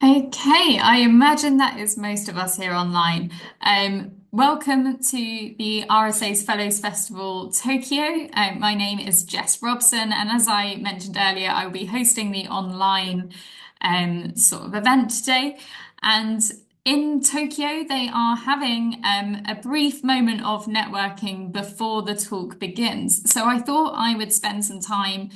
Okay, I imagine that is most of us here online. Welcome to the RSA's Fellows Festival Tokyo. My name is Jess Robson, and as I mentioned earlier, I will be hosting the online sort of event today. And in Tokyo, they are having a brief moment of networking before the talk begins. So I thought I would spend some time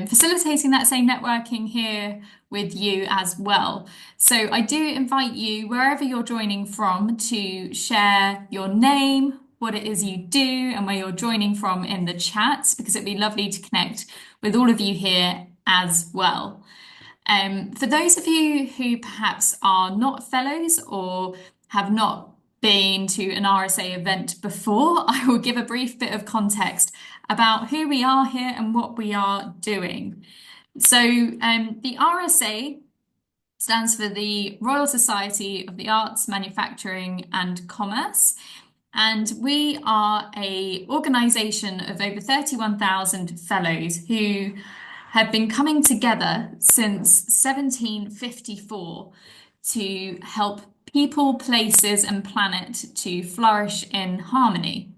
facilitating that same networking here with you as well. So I do invite you, wherever you're joining from, to share your name, what it is you do, and where you're joining from in the chat, because it'd be lovely to connect with all of you here as well. For those of you who perhaps are not fellows or have not been to an RSA event before, I will give a brief bit of context about who we are here and what we are doing. So, the RSA stands for the Royal Society of the Arts, Manufacturing and Commerce. And we are a organisation of over 31,000 fellows who have been coming together since 1754 to help people, places and planet to flourish in harmony.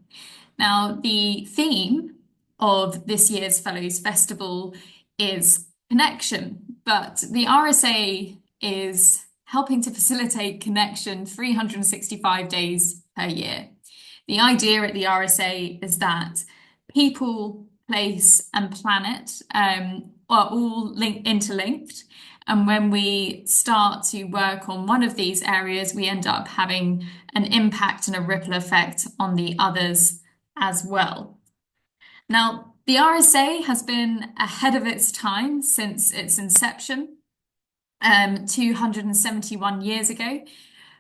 Now, the theme of this year's Fellows Festival is connection, but the RSA is helping to facilitate connection 365 days per year. The idea at the RSA is that people, place, and planet are all interlinked. And when we start to work on one of these areas, we end up having an impact and a ripple effect on the others as well. Now, the RSA has been ahead of its time since its inception, 271 years ago.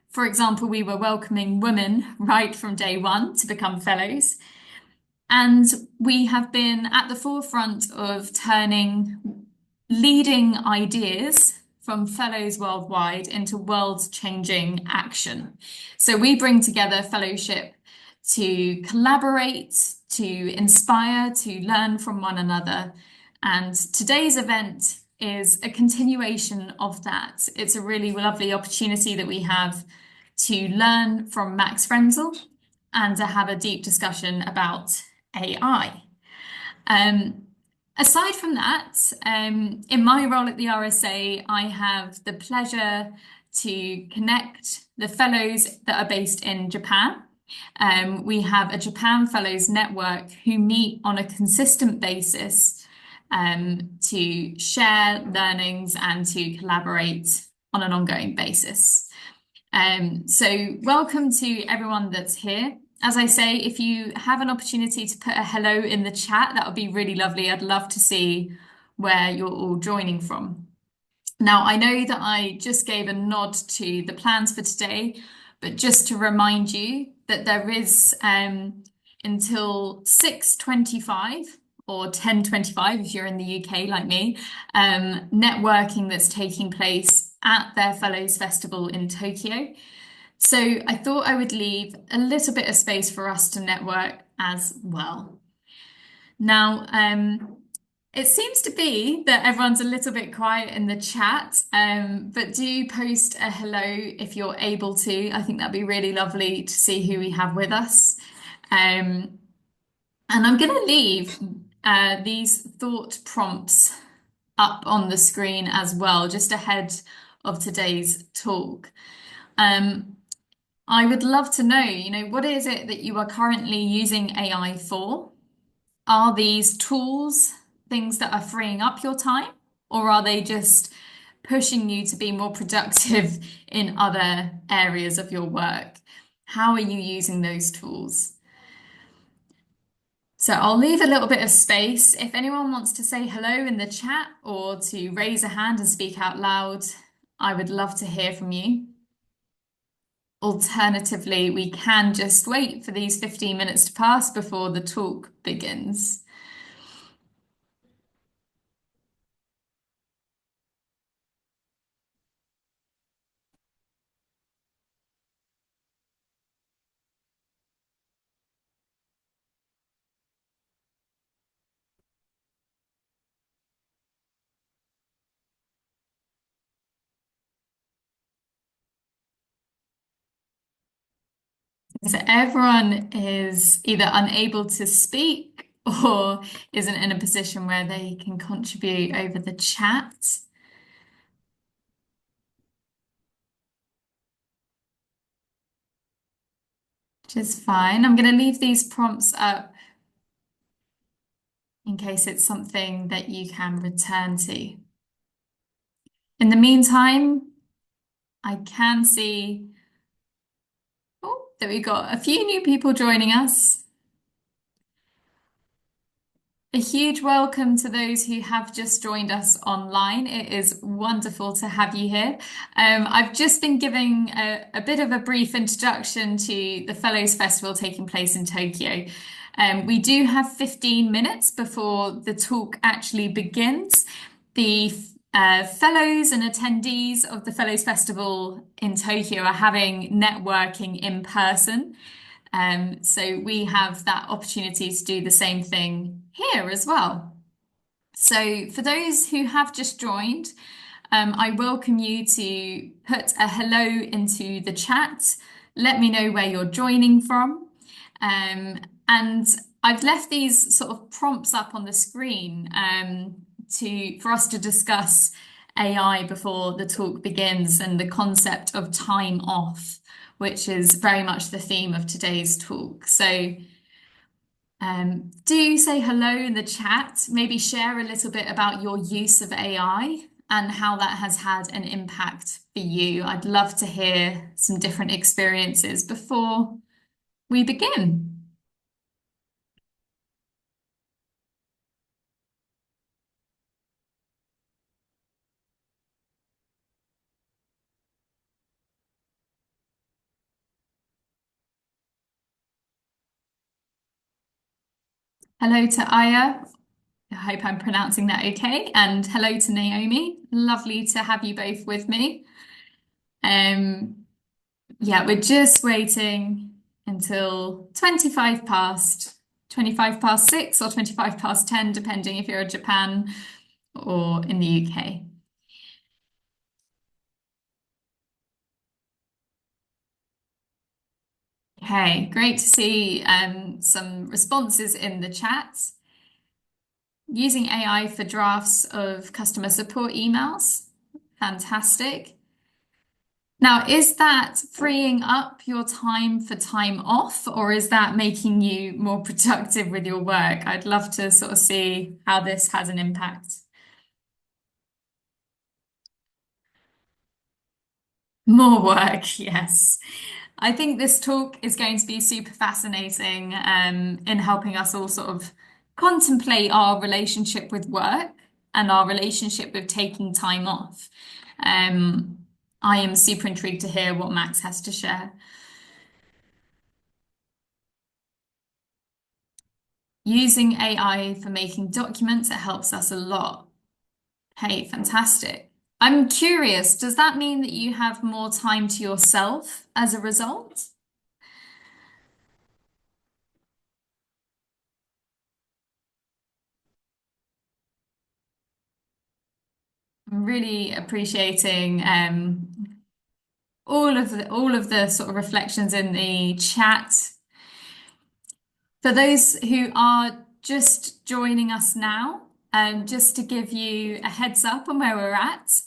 For example, we were welcoming women right from day one to become fellows. And we have been at the forefront of turning leading ideas from fellows worldwide into world-changing action. So we bring together fellowship to collaborate, to inspire, to learn from one another. And today's event is a continuation of that. It's a really lovely opportunity that we have to learn from Max Frenzel and to have a deep discussion about AI. Aside from that, in my role at the RSA, I have the pleasure to connect the fellows that are based in Japan. We have a Japan Fellows Network who meet on a consistent basis to share learnings and to collaborate on an ongoing basis. So welcome to everyone that's here. As I say, if you have an opportunity to put a hello in the chat, that would be really lovely. I'd love to see where you're all joining from. Now, I know that I just gave a nod to the plans for today, but just to remind you that there is until 6:25 or 10:25 if you're in the UK like me, networking that's taking place at their Fellows Festival in Tokyo. So I thought I would leave a little bit of space for us to network as well. Now, it seems to be that everyone's a little bit quiet in the chat, but do post a hello if you're able to. I think that'd be really lovely to see who we have with us. And I'm going to leave these thought prompts up on the screen as well, just ahead of today's talk. I would love to know, what is it that you are currently using AI for? Are these tools things that are freeing up your time, or are they just pushing you to be more productive in other areas of your work? How are you using those tools? So I'll leave a little bit of space. If anyone wants to say hello in the chat or to raise a hand and speak out loud, I would love to hear from you. Alternatively, we can just wait for these 15 minutes to pass before the talk begins. So everyone is either unable to speak or isn't in a position where they can contribute over the chat, which is fine. I'm going to leave these prompts up in case it's something that you can return to. In the meantime, I can see that we've got a few new people joining us. A huge welcome to those who have just joined us online. It is wonderful to have you here. I've just been giving a bit of a brief introduction to the Fellows Festival taking place in Tokyo. We do have 15 minutes before the talk actually begins. The fellows and attendees of the Fellows Festival in Tokyo are having networking in person. So we have that opportunity to do the same thing here as well. So for those who have just joined, I welcome you to put a hello into the chat. Let me know where you're joining from. And I've left these sort of prompts up on the screen for us to discuss AI before the talk begins and the concept of time off, which is very much the theme of today's talk. So do say hello in the chat, maybe share a little bit about your use of AI and how that has had an impact for you. I'd love to hear some different experiences before we begin. Hello to Aya. I hope I'm pronouncing that okay. And hello to Naomi. Lovely to have you both with me. Um, yeah, we're just waiting until 25 past 6 or 25 past 10, depending if you're in Japan or in the UK. Okay, great to see some responses in the chat. Using AI for drafts of customer support emails. Fantastic. Now, is that freeing up your time for time off, or is that making you more productive with your work? I'd love to sort of see how this has an impact. More work, yes. I think this talk is going to be super fascinating in helping us all sort of contemplate our relationship with work and our relationship with taking time off. Um, I am super intrigued to hear what Max has to share. Using AI for making documents, it helps us a lot. Hey, fantastic. I'm curious, does that mean that you have more time to yourself as a result? I'm really appreciating all of the sort of reflections in the chat. For those who are just joining us now, just to give you a heads up on where we're at,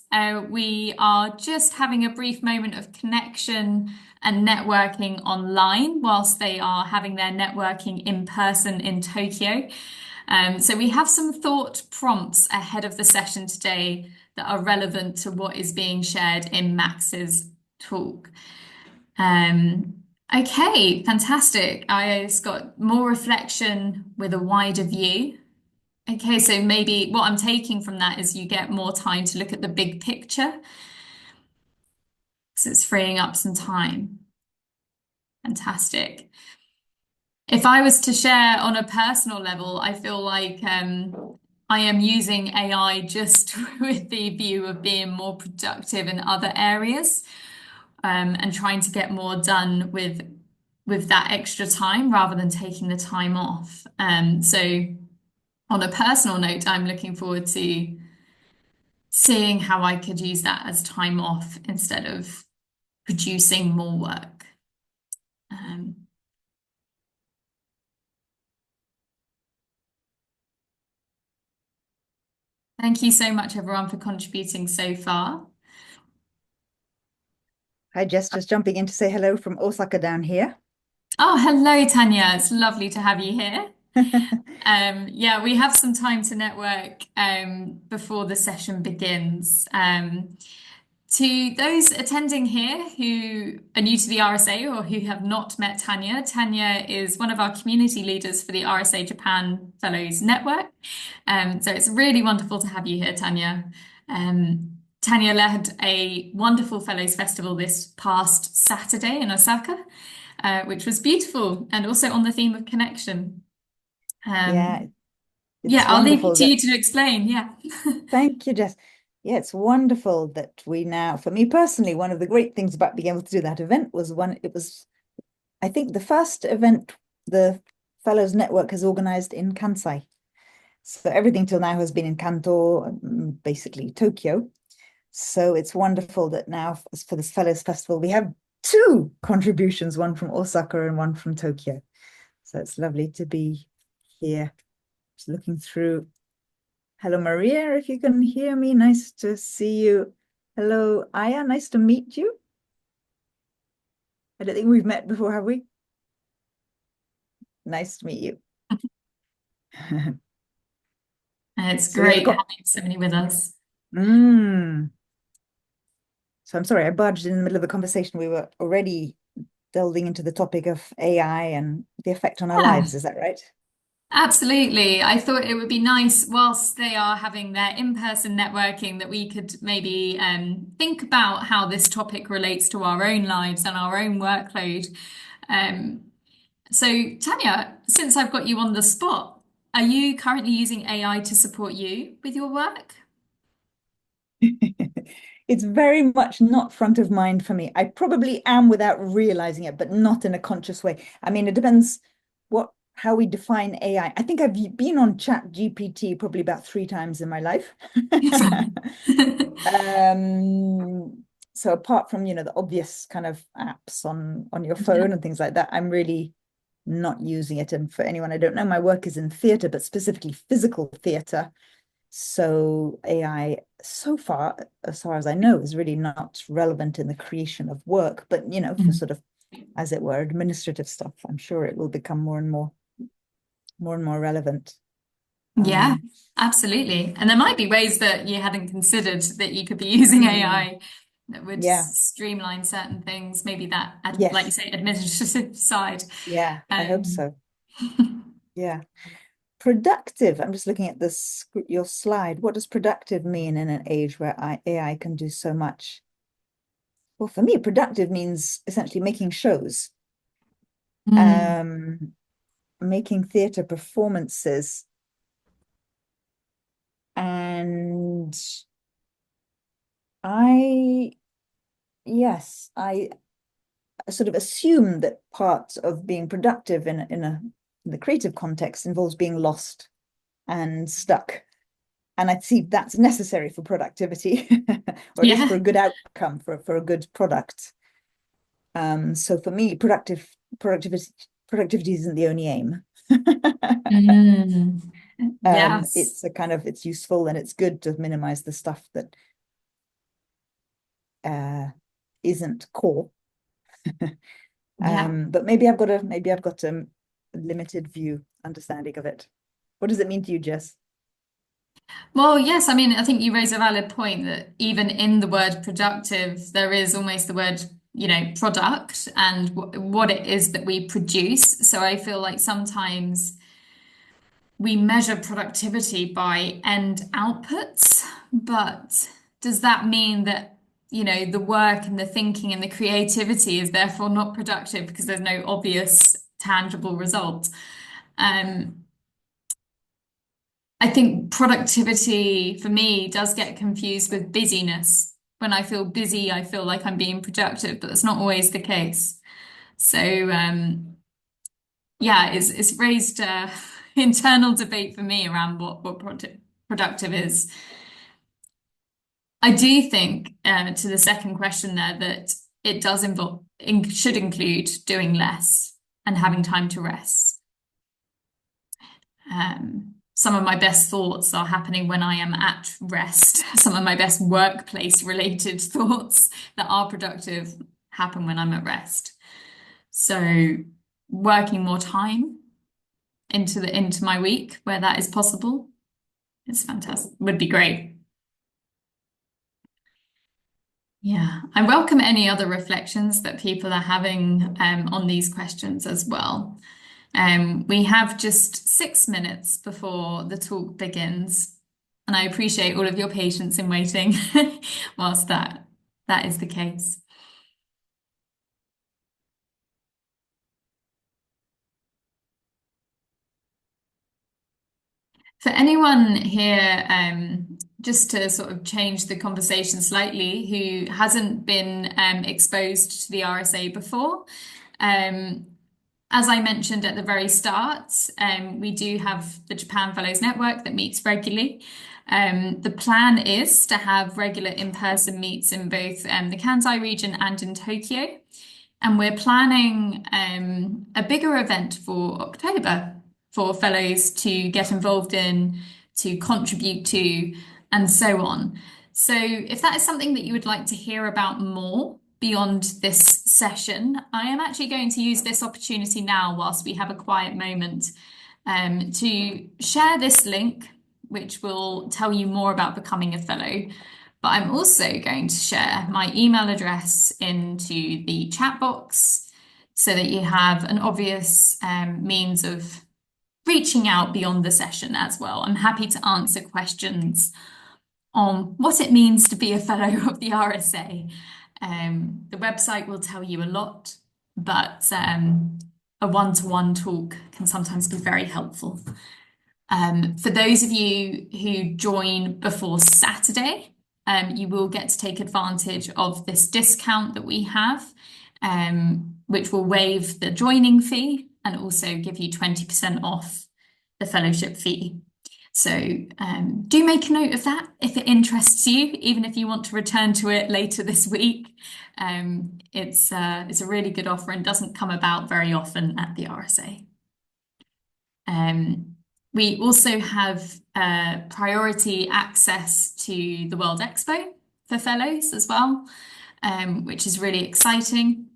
we are just having a brief moment of connection and networking online whilst they are having their networking in person in Tokyo. So we have some thought prompts ahead of the session today that are relevant to what is being shared in Max's talk. Okay, fantastic. I just got more reflection with a wider view. Okay, so maybe what I'm taking from that is you get more time to look at the big picture, so it's freeing up some time. Fantastic. If I was to share on a personal level, I feel like I am using AI just with the view of being more productive in other areas and trying to get more done with that extra time rather than taking the time off. So on a personal note, I'm looking forward to seeing how I could use that as time off instead of producing more work. Thank you so much, everyone, for contributing so far. Hi, Jess, just jumping in to say hello from Osaka down here. Oh, hello, Tanya. It's lovely to have you here. Yeah, we have some time to network before the session begins. To those attending here who are new to the RSA or who have not met Tanya, Tanya is one of our community leaders for the RSA Japan Fellows Network. So it's really wonderful to have you here, Tanya. Tanya led a wonderful Fellows Festival this past Saturday in Osaka, which was beautiful and also on the theme of connection. Yeah, Um, yeah, it's I'll leave it wonderful to you that, to explain. Yeah. thank you, Jess. Yeah, it's wonderful that we now, for me personally, one of the great things about being able to do that event was I think, the first event the Fellows Network has organized in Kansai. So everything till now has been in Kanto, basically Tokyo. So it's wonderful that now for this Fellows Festival, we have two contributions, one from Osaka and one from Tokyo. So it's lovely to be here. Just looking through. Hello, Maria, if you can hear me. Nice to see you. Hello, Aya. Nice to meet you. I don't think we've met before, have we? Nice to meet you. It's So yeah, we've great got. having so many with us. Mm. So I'm sorry, I barged in the middle of the conversation. We were already delving into the topic of AI and the effect on our Yeah, lives. Is that right? absolutely. I thought it would be nice whilst they are having their in-person networking that we could maybe think about how this topic relates to our own lives and our own workload. Um, so, Tanya, since I've got you on the spot, are you currently using AI to support you with your work? It's very much not front of mind for me. I probably am without realizing it, but not in a conscious way. I mean, it depends how we define AI. I think I've been on Chat GPT probably about 3 times in my life. Um, so apart from, the obvious kind of apps on your Yeah. phone and things like that, I'm really not using it. And for anyone I don't know, my work is in theatre, but specifically physical theatre. So AI, so far, as far as I know, is really not relevant in the creation of work, but for sort of, as it were, administrative stuff, I'm sure it will become more and more relevant. Yeah, Um, absolutely. And there might be ways that you hadn't considered that you could be using mm, AI that would yeah, streamline certain things, maybe that, like you yes, say, administrative side. yeah, I hope Um, so. Yeah. Productive. I'm just looking at your slide. What does productive mean in an age where AI can do so much? Well, for me, productive means essentially making shows, mm, um, making theatre performances. And I, yes, I sort of assume that part of being productive in the creative context involves being lost and stuck. And I see that's necessary for productivity, or at least for yeah. a good outcome, for a good product. So for me, productivity isn't the only aim. Mm, yes. It's useful and it's good to minimize the stuff that uh, isn't core. Yeah. But maybe I've got a limited view understanding of it. What does it mean to you, Jess? Well, yes, I mean, I think you raise a valid point that even in the word productive, there is almost the word, product and what it is that we produce. So I feel like sometimes we measure productivity by end outputs, but does that mean that, the work and the thinking and the creativity is therefore not productive because there's no obvious tangible result? Um, I think productivity for me does get confused with busyness. When I feel busy, I feel like I'm being productive, but that's not always the case. So, yeah, it's raised internal debate for me around what productive is. I do think to the second question there that it does should include doing less and having time to rest. some of my best thoughts are happening when I am at rest. Some of my best workplace related thoughts that are productive happen when I'm at rest. So working more time into my week where that is possible is fantastic. Would be great. Yeah, I welcome any other reflections that people are having on these questions as well. We have just 6 minutes before the talk begins, and I appreciate all of your patience in waiting whilst that is the case. For anyone here, just to sort of change the conversation slightly, who hasn't been exposed to the RSA before, as I mentioned at the very start, we do have the Japan Fellows Network that meets regularly. The plan is to have regular in-person meets in both the Kansai region and in Tokyo. And we're planning a bigger event for October for fellows to get involved in, to contribute to, and so on. So if that is something that you would like to hear about more beyond this session, I am actually going to use this opportunity now whilst we have a quiet moment to share this link, which will tell you more about becoming a fellow. But I'm also going to share my email address into the chat box so that you have an obvious means of reaching out beyond the session as well. I'm happy to answer questions on what it means to be a fellow of the RSA. The website will tell you a lot, but a one-to-one talk can sometimes be very helpful. For those of you who join before Saturday, you will get to take advantage of this discount that we have, which will waive the joining fee and also give you 20% off the fellowship fee. So do make a note of that if it interests you, even if you want to return to it later this week. It's a really good offer and doesn't come about very often at the RSA. We also have priority access to the World Expo for fellows as well, which is really exciting.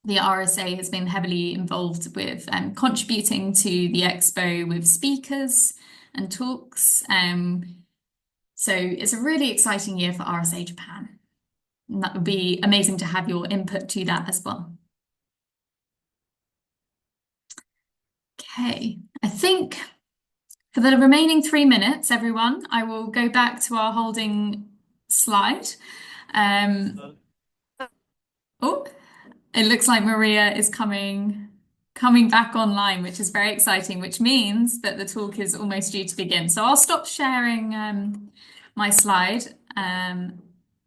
The RSA has been heavily involved with contributing to the expo with speakers and talks. So it's a really exciting year for RSA Japan. And that would be amazing to have your input to that as well. Okay, I think for the remaining 3 minutes, everyone, I will go back to our holding slide. Oh, it looks like Maria is coming back online, which is very exciting, which means that the talk is almost due to begin. So I'll stop sharing my slide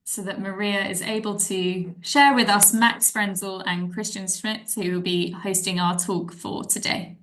so that Maria is able to share with us Max Frenzel and Christian Schmidt, who will be hosting our talk for today.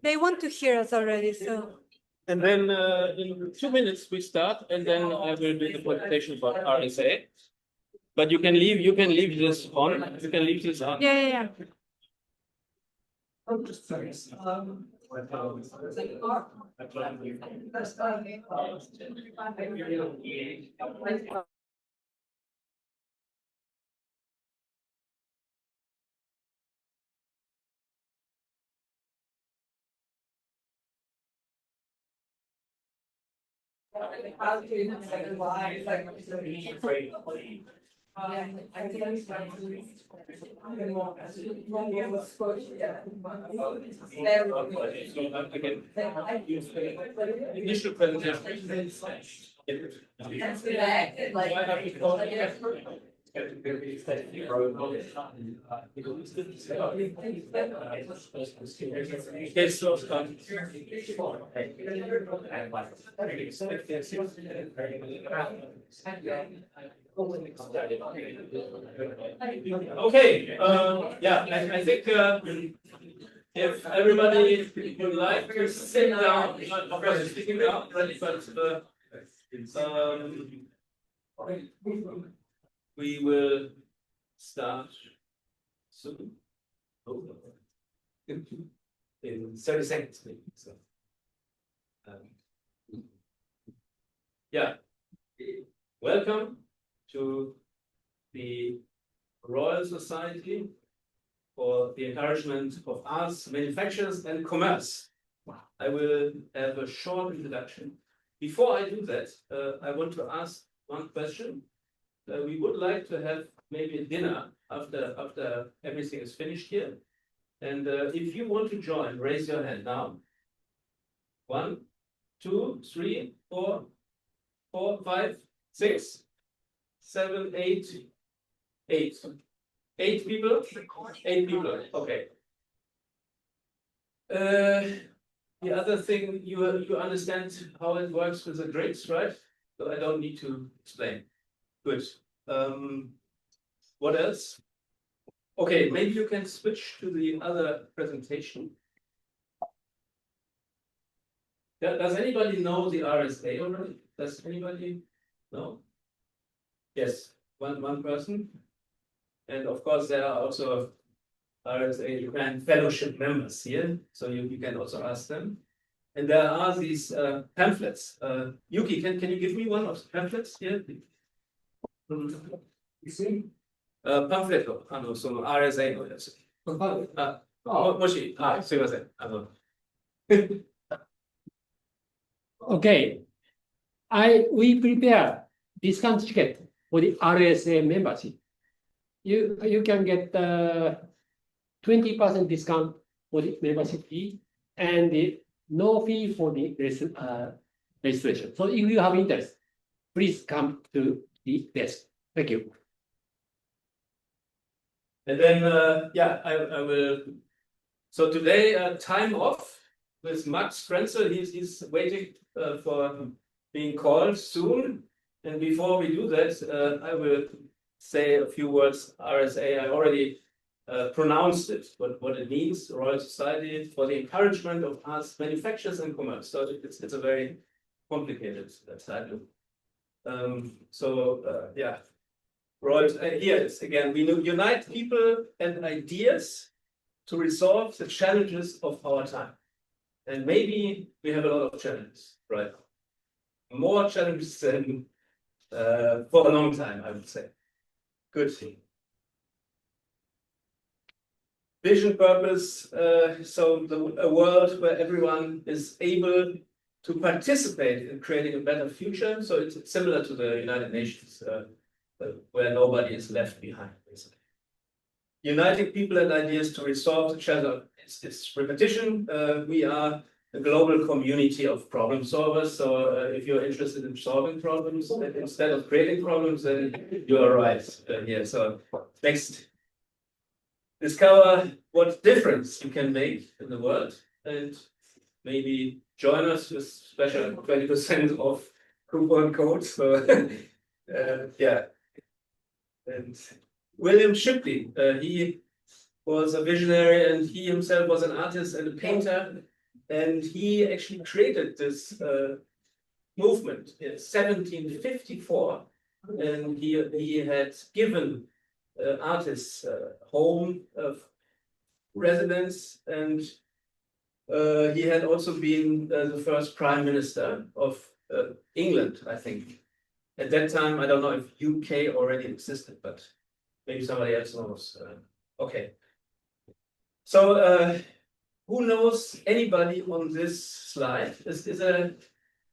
They want to hear us already, so. And then in 2 minutes we start, and then I will do the presentation about RSA. But you can leave this on. You can leave this on. Yeah. Oh, just sorry. Initial presentation. Okay, so okay, yeah, I think if everybody would like to sit down, of course, sitting down, but we will start soon. In 30 seconds, maybe. So, yeah, welcome to the Royal Society for the Encouragement of Arts, Manufactures and Commerce. I will have a short introduction. Before I do that, I want to ask one question. We would like to have maybe a dinner after everything is finished here. And if you want to join, raise your hand now. 1, 2, 3, 4, 5, 6, 7, 8, 8. 8 people? 8 people, okay. The other thing, you understand how it works with the drinks, right? So I don't need to explain. Good. What else? Okay, maybe you can switch to the other presentation. Does anybody know the RSA already? Does anybody know? Yes, one person. And of course, there are also RSA Japan fellowship members here, so you can also ask them. And there are these pamphlets. Yuki, can you give me one of the pamphlets here? You see? Pamphlet その RSA のやつ。もし、すいません。Okay, we prepare discount ticket for the RSA membership. You can get 20% discount for the membership fee and no fee for the registration. So if you have interest, please come to the desk. Thank you. And then, yeah, I will. So today, time off with Max Frenzel. He's waiting for being called soon. And before we do that, I will say a few words. RSA, I already pronounced it, what it means, Royal Society for the Encouragement of Arts, Manufactures and Commerce. So it's a very complicated title. Yeah. Right, here it's again, we unite people and ideas to resolve the challenges of our time. And maybe we have a lot of challenges, right? More challenges than for a long time, I would say. Good. Vision, purpose, so a world where everyone is able to participate in creating a better future. So it's similar to the United Nations. Where nobody is left behind, basically. Uniting people and ideas to resolve the challenge. It's repetition. We are a global community of problem solvers. So if you're interested in solving problems instead of creating problems, then you are right here. So next, discover what difference you can make in the world, and maybe join us with special 20% off coupon code. So yeah. And William Shipley, he was a visionary, and he himself was an artist and a painter, and he actually created this movement in 1754, and he had given artists home of residence, and He had also been the first prime minister of England, I think. At that time, I don't know if UK already existed, but maybe somebody else knows. Okay. So who knows anybody on this slide?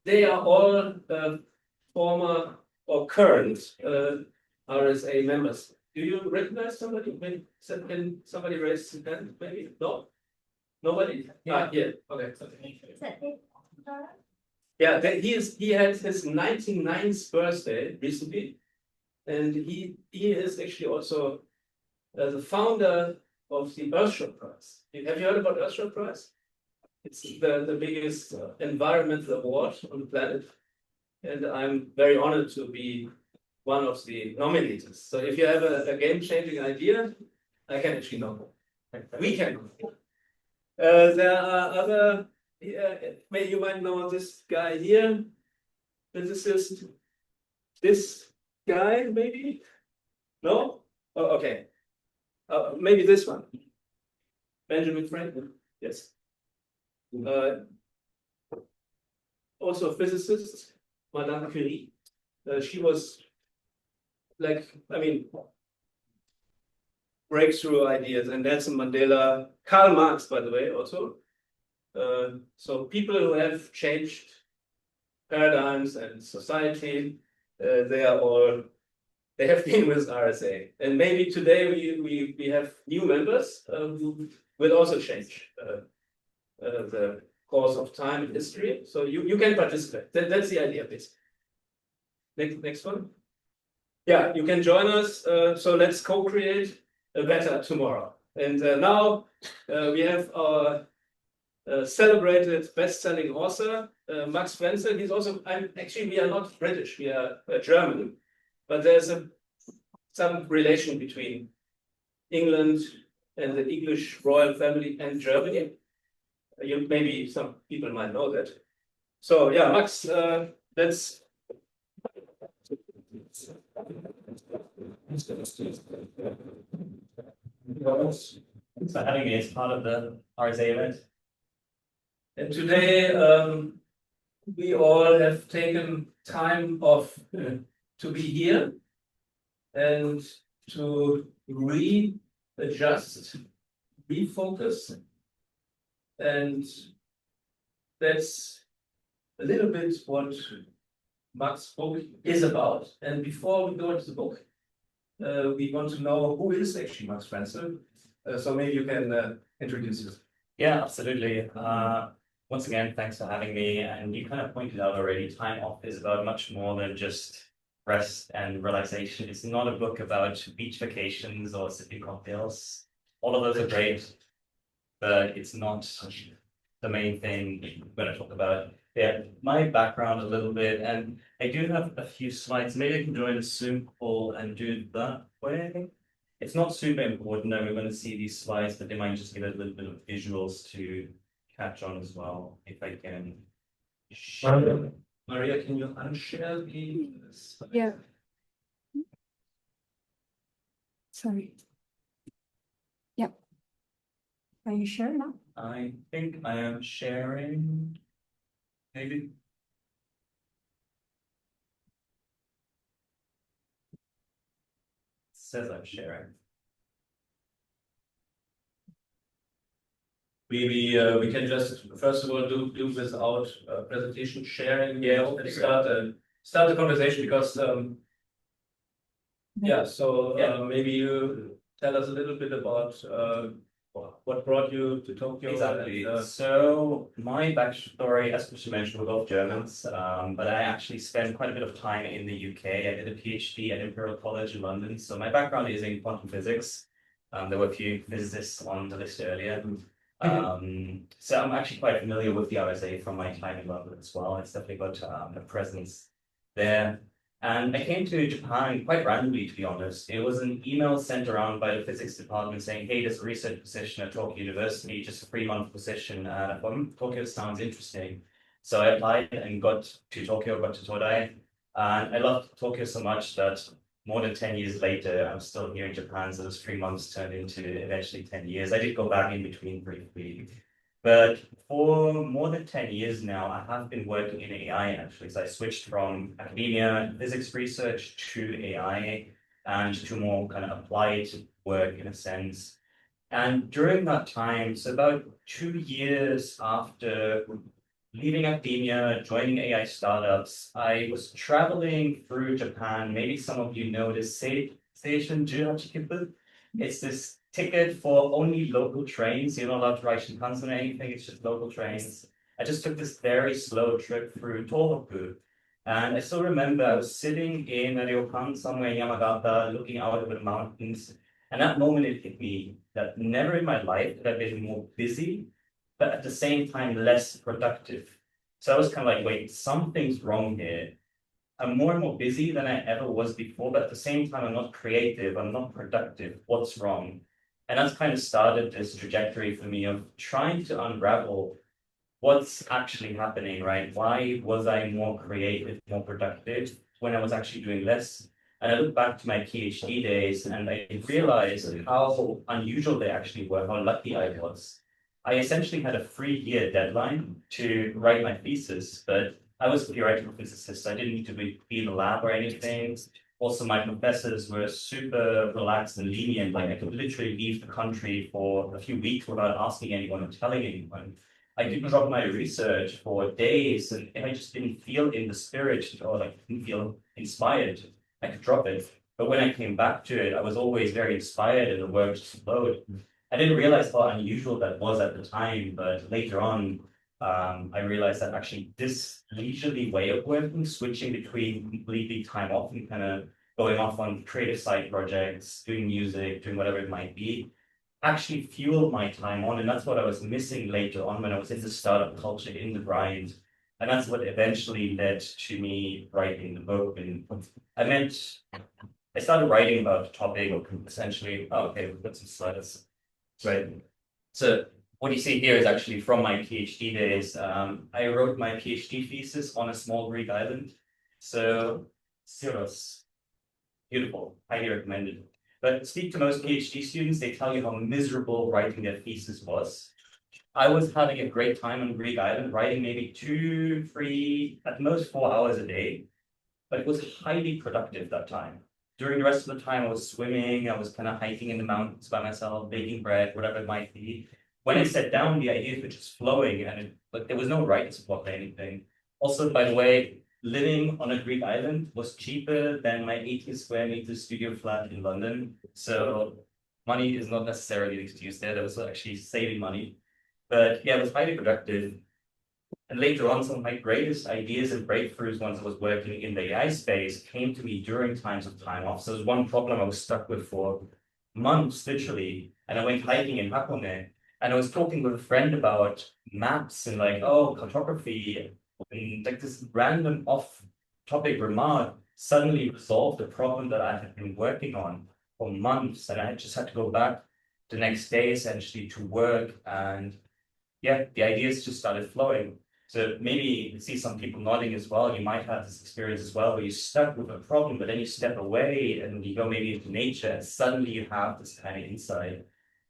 They are all former or current RSA members. Do you recognize somebody? Maybe can somebody raise his hand? Maybe no. Nobody. Yeah. Yeah. Okay. Yeah. He had his 99th birthday recently, and he is actually also the founder of the Earthshot Prize. Have you heard about Earthshot Prize? It's the biggest environmental award on the planet, and I'm very honored to be one of the nominators. So if you have a game-changing idea, I can actually know. We can. There are other. Maybe you might know this guy here. Physicist. This guy, maybe. No. Oh, okay. Maybe this one. Benjamin Franklin. Yes. Also a physicist, Madame Curie. She was like, I mean, breakthrough ideas, and Nelson Mandela, Karl Marx, by the way, also. So people who have changed paradigms and society, they have been with RSA. And maybe today we have new members who will also change the course of time and history. So you can participate. That's the idea, basically. Next one. Yeah, you can join us. So let's co-create a better tomorrow. And now we have our celebrated best-selling author, Max Frenzel. He's also, actually, we are not British, we are German. But there's some relation between England and the English royal family and Germany. Maybe some people might know that. So yeah, Max, let's. Thanks for having me as part of the RSA event. And today, we all have taken time off to be here and to readjust, refocus. And that's a little bit what Max' book is about. And before we go into the book, we want to know who is actually Max Frenzel. So maybe you can introduce yourself. Yeah, absolutely. Once again, thanks for having me. And you kind of pointed out already, time off is about much more than just rest and relaxation. It's not a book about beach vacations or sipping cocktails. All of those are great, but it's not the main thing we're going to talk about. Yeah, my background a little bit, and I do have a few slides. Maybe I can join a Zoom call and do that way. It's not super important that we're going to see these slides, but they might just give a little bit of visuals to catch on as well. If I can share. Maria, can you unshare the slide? Yeah. Sorry. Yep. Are you sure now? I think I am sharing. Maybe. Says I'm sharing. We can just first of all do without presentation sharing. Yeah, and start the conversation because yeah. So maybe you tell us a little bit about what brought you to Tokyo. Exactly. And, so my backstory, as Christian mentioned, we're both Germans, but I actually spent quite a bit of time in the UK. I did a PhD at Imperial College in London. So my background is in quantum physics. There were a few physicists on the list earlier. So I'm actually quite familiar with the RSA from my time in London as well. It's definitely got a presence there. And I came to Japan quite randomly, to be honest. It was an email sent around by the physics department saying, hey, there's a research position at Tokyo University, just a 3-month position. Tokyo sounds interesting. So I applied and got to Tokyo, got to Todai. And I loved Tokyo so much that more than 10 years later, I'm still here in Japan. So those 3 months turned into eventually 10 years. I did go back in between briefly. But for more than 10 years now, I have been working in AI actually. So I switched from academia, physics research to AI and to more kind of applied work in a sense. And during that time, so about 2 years after leaving academia, joining AI startups, I was traveling through Japan. Maybe some of you know this Seishin Juhachikipu. It's this ticket for only local trains. You're not allowed to ride Shinkansen or anything. It's just local trains. I just took this very slow trip through Tohoku. And I still remember I was sitting in a ryokan somewhere in Yamagata, looking out over the mountains. And that moment it hit me that never in my life had I been more busy, but at the same time less productive. So I was kind of like, wait, something's wrong here. I'm more and more busy than I ever was before, but at the same time, I'm not creative, I'm not productive. What's wrong? And that's kind of started this trajectory for me of trying to unravel what's actually happening, right? Why was I more creative, more productive when I was actually doing less? And I look back to my PhD days and I realized how unusual they actually were, how lucky I was. I essentially had a 3-year deadline to write my thesis, but I was a theoretical physicist. So I didn't need to be in the lab or anything. Also, my professors were super relaxed and lenient. Like I could literally leave the country for a few weeks without asking anyone or telling anyone. I could drop my research for days, and if I just didn't feel in the spirit or like didn't feel inspired, I could drop it. But when I came back to it, I was always very inspired and the work just flowed. I didn't realize how unusual that was at the time, but later on, I realized that actually this leisurely way of working, switching between completely time off and kind of going off on creative side projects, doing music, doing whatever it might be, actually fueled my time on. And that's what I was missing later on when I was in the startup culture, in the grind. And that's what eventually led to me writing the book. And I started writing about the topic essentially. Oh, okay, we've got some slides. Right. So what you see here is actually from my PhD days. I wrote my PhD thesis on a small Greek island. So Syros, beautiful, highly recommended. But speak to most PhD students, they tell you how miserable writing their thesis was. I was having a great time on Greek island, writing maybe 2, 3, at most 4 hours a day, but it was highly productive that time. During the rest of the time, I was swimming, I was kind of hiking in the mountains by myself, baking bread, whatever it might be. When I sat down, the ideas were just flowing, and there was no writer's block or anything. Also, by the way, living on a Greek island was cheaper than my 80 square meter studio flat in London. So money is not necessarily the excuse there. That was actually saving money. But yeah, it was highly productive. And later on, some of my greatest ideas and breakthroughs once I was working in the AI space came to me during times of time off. So there was one problem I was stuck with for months, literally. And I went hiking in Hakone, and I was talking with a friend about maps and like, oh, cartography, and like this random off-topic remark suddenly resolved a problem that I had been working on for months. And I just had to go back the next day essentially to work. And yeah, the ideas just started flowing. So maybe you see some people nodding as well. You might have this experience as well where you're stuck with a problem, but then you step away and you go maybe into nature and suddenly you have this kind of insight.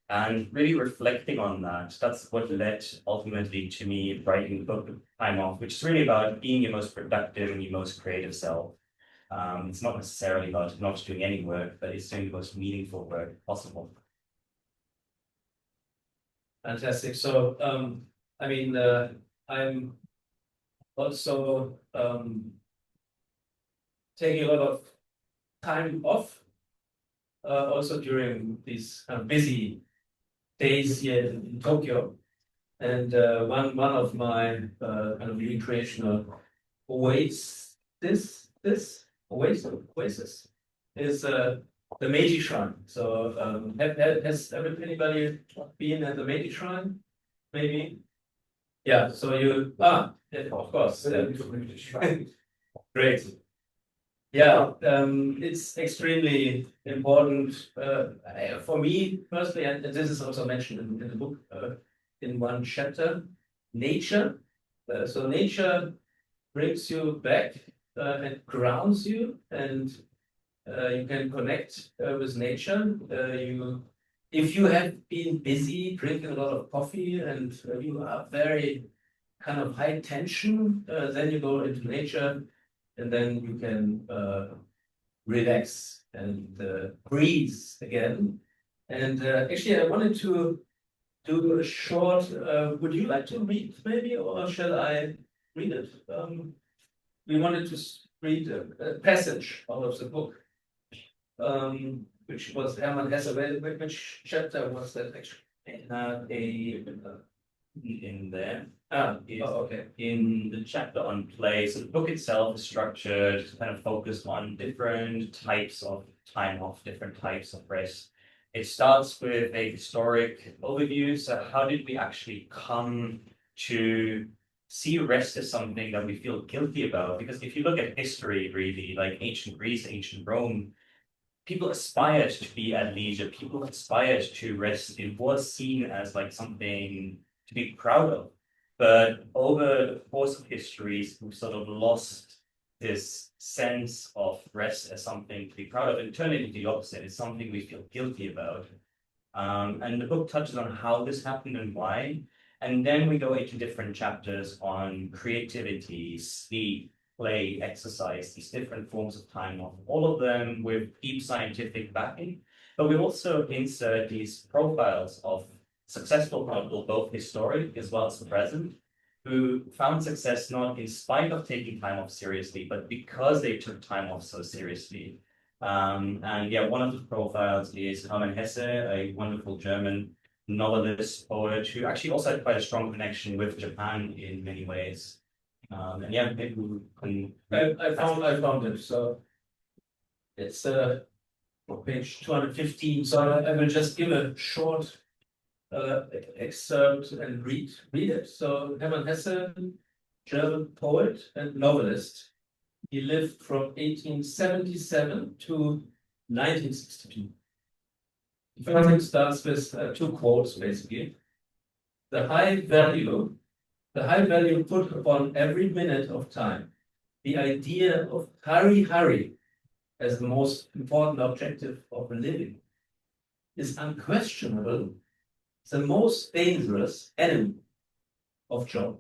And really reflecting on that, that's what led ultimately to me writing the book Time Off, which is really about being your most productive and your most creative self. It's not necessarily about not doing any work, but it's doing the most meaningful work possible. Fantastic. So, I mean, I'm also taking a lot of time off, also during these kind of busy days here in Tokyo. And one of my kind of recreational oasis is the Meiji Shrine. So has anybody been at the Meiji Shrine? Maybe. Yeah. So you yeah, of course. Great. Yeah, it's extremely important for me personally, and this is also mentioned in the book in one chapter. Nature. So nature brings you back and grounds you, and you can connect with nature. You if you have been busy drinking a lot of coffee and you are very kind of high tension, then you go into nature and then you can relax and breathe again. And actually, I wanted to do a short, would you like to read maybe, or shall I read it? We wanted to read a passage out of the book, which was Hermann Hesse. Which chapter was that actually? In there. Okay. In the chapter on play, so the book itself is structured, kind of focused on different types of time off, different types of rest. It starts with a historic overview. So how did we actually come to see rest as something that we feel guilty about? Because if you look at history, really, like ancient Greece, ancient Rome, people aspired to be at leisure. People aspired to rest. It was seen as like something to be proud of. But over the course of history, we've sort of lost this sense of rest as something to be proud of and turn it into the opposite. It's something we feel guilty about. And the book touches on how this happened and why. And then we go into different chapters on creativity, sleep, play, exercise, these different forms of time off, all of them with deep scientific backing. But we also insert these profiles of successful people, both historic as well as the present, who found success not in spite of taking time off seriously, but because they took time off so seriously. And yeah, one of the profiles is Hermann Hesse, a wonderful German novelist, poet, who actually also had quite a strong connection with Japan in many ways. And yeah, maybe we can. I found it. So it's page 215. So I will just give a short excerpt and read it. So Hermann Hesse, German poet and novelist. He lived from 1877 to 1962. The first starts with two quotes, basically. The high value put upon every minute of time, the idea of hurry as the most important objective of living, is unquestionable the most dangerous enemy of joy.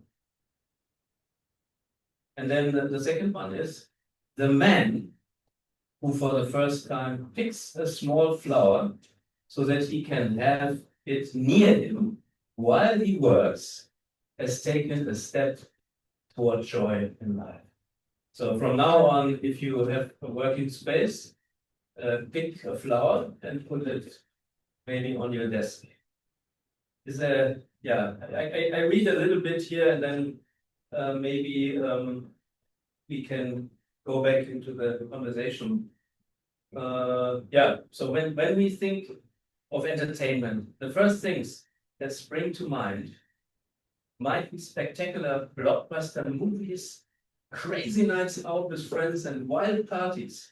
And then the second one is the man who for the first time picks a small flower so that he can have it near him while he works has taken a step toward joy in life. So from now on, if you have a working space, pick a flower and put it maybe on your desk. Is there, yeah, I read a little bit here and then maybe we can go back into the conversation. Yeah, so when we think of entertainment, the first things that spring to mind might be spectacular blockbuster movies, crazy nights out with friends and wild parties,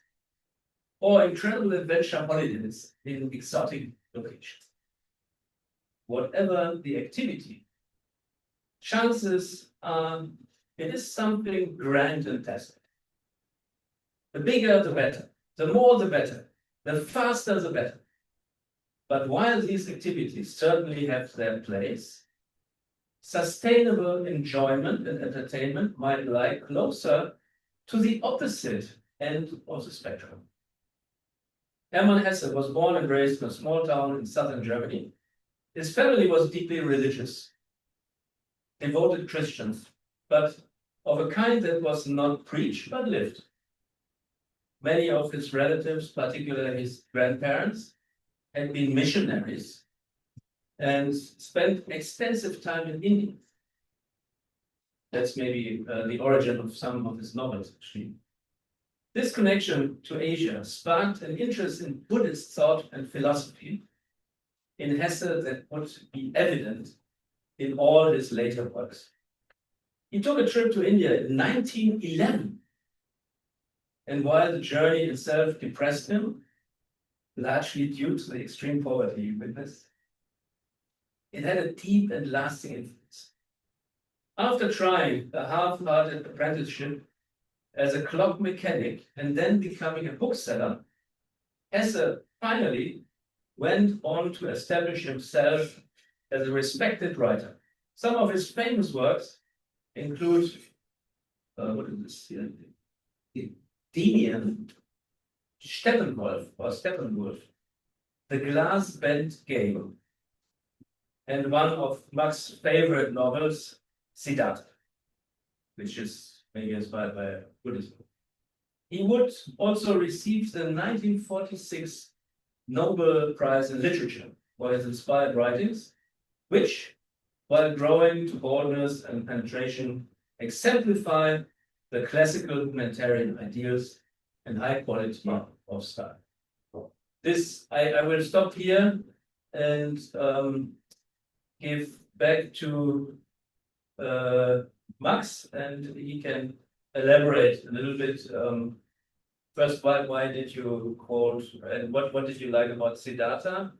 or incredible adventure holidays in exotic locations. Whatever the activity, chances are it is something grand and fantastic. The bigger, the better. The more, the better. The faster, the better. But while these activities certainly have their place, sustainable enjoyment and entertainment might lie closer to the opposite end of the spectrum. Hermann Hesse was born and raised in a small town in southern Germany. His family was deeply religious, devoted Christians, but of a kind that was not preached but lived. Many of his relatives, particularly his grandparents, had been missionaries and spent extensive time in India. That's maybe the origin of some of his novels, actually. This connection to Asia sparked an interest in Buddhist thought and philosophy in Hesse that would be evident in all his later works. He took a trip to India in 1911. And while the journey itself depressed him, largely due to the extreme poverty he witnessed, it had a deep and lasting influence. After trying a half-hearted apprenticeship as a clock mechanic and then becoming a bookseller, Hesse finally went on to establish himself as a respected writer. Some of his famous works include, what is this here? Demian, Steppenwolf, The Glass Bent Game, and one of Max's favorite novels, Siddhartha, which is maybe inspired by Buddhism. He would also receive the 1946 Nobel Prize in Literature for his inspired writings, which, while growing to boldness and penetration, exemplify the classical humanitarian ideals and high quality of style. This, I will stop here and give back to Max, and he can elaborate a little bit. First, why did you quote, and what did you like about Siddhartha,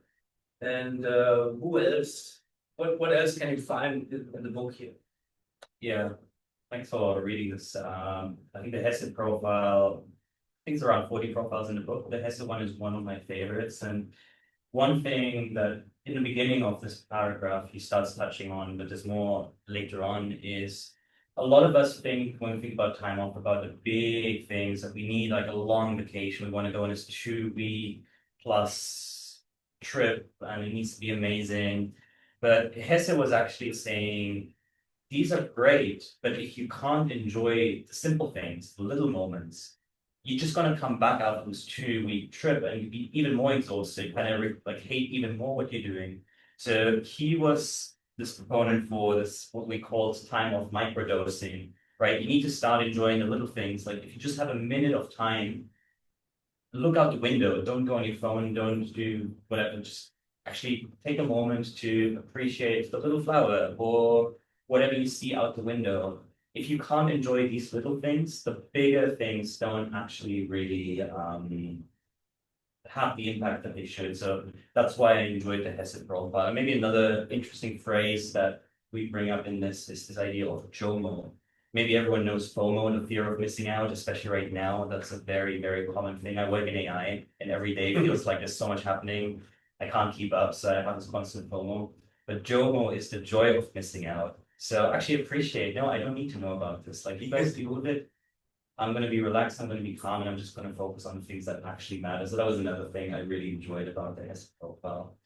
and who else? What else can you find in the book here? Yeah, thanks for reading this. I think the Hesse profile, I think it's around 40 profiles in the book. The Hesse one is one of my favorites. And one thing that in the beginning of this paragraph he starts touching on, but there's more later on, is a lot of us think, when we think about time off, about the big things that we need, like a long vacation. We want to go on a 2-week plus trip, and it needs to be amazing. But Hesse was actually saying, these are great, but if you can't enjoy the simple things, the little moments, you're just going to come back out of this 2-week trip and be even more exhausted, kind of like hate even more what you're doing. So he was this proponent for this, what we call time of microdosing, right? You need to start enjoying the little things. Like if you just have a minute of time, look out the window, don't go on your phone, don't do whatever, just actually take a moment to appreciate the little flower or whatever you see out the window. If you can't enjoy these little things, the bigger things don't actually really have the impact that they should. So that's why I enjoyed the Hesse profile. And maybe another interesting phrase that we bring up in this is this idea of JOMO. Maybe everyone knows FOMO, the fear of missing out, especially right now. That's a very, very common thing. I work in AI, and every day feels like there's so much happening. I can't keep up, so I have this constant FOMO. But JOMO is the joy of missing out. So actually appreciate, no, I don't need to know about this. Like you guys deal with it. I'm going to be relaxed, I'm going to be calm, and I'm just going to focus on the things that actually matter. So that was another thing I really enjoyed about the Hesse profile.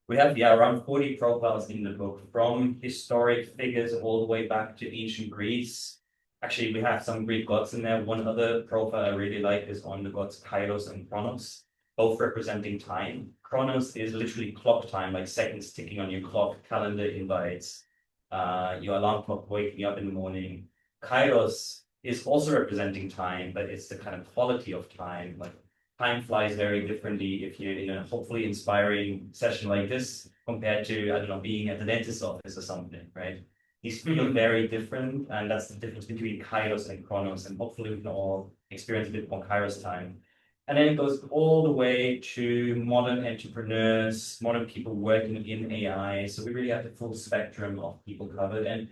We have, around 40 profiles in the book, from historic figures all the way back to ancient Greece. Actually, we have some Greek gods in there. One other profile I really like is on the gods Kairos and Chronos, both representing time. Chronos is literally clock time, like seconds ticking on your clock, calendar invites, your alarm clock waking you up in the morning. Kairos is also representing time, but it's the kind of quality of time. Like time flies very differently if you're in a hopefully inspiring session like this compared to, I don't know, being at the dentist's office or something, right? These feel very different, and that's the difference between Kairos and Chronos, and hopefully we can all experience a bit more Kairos time. And then it goes all the way to modern entrepreneurs, modern people working in AI. So we really have the full spectrum of people covered. And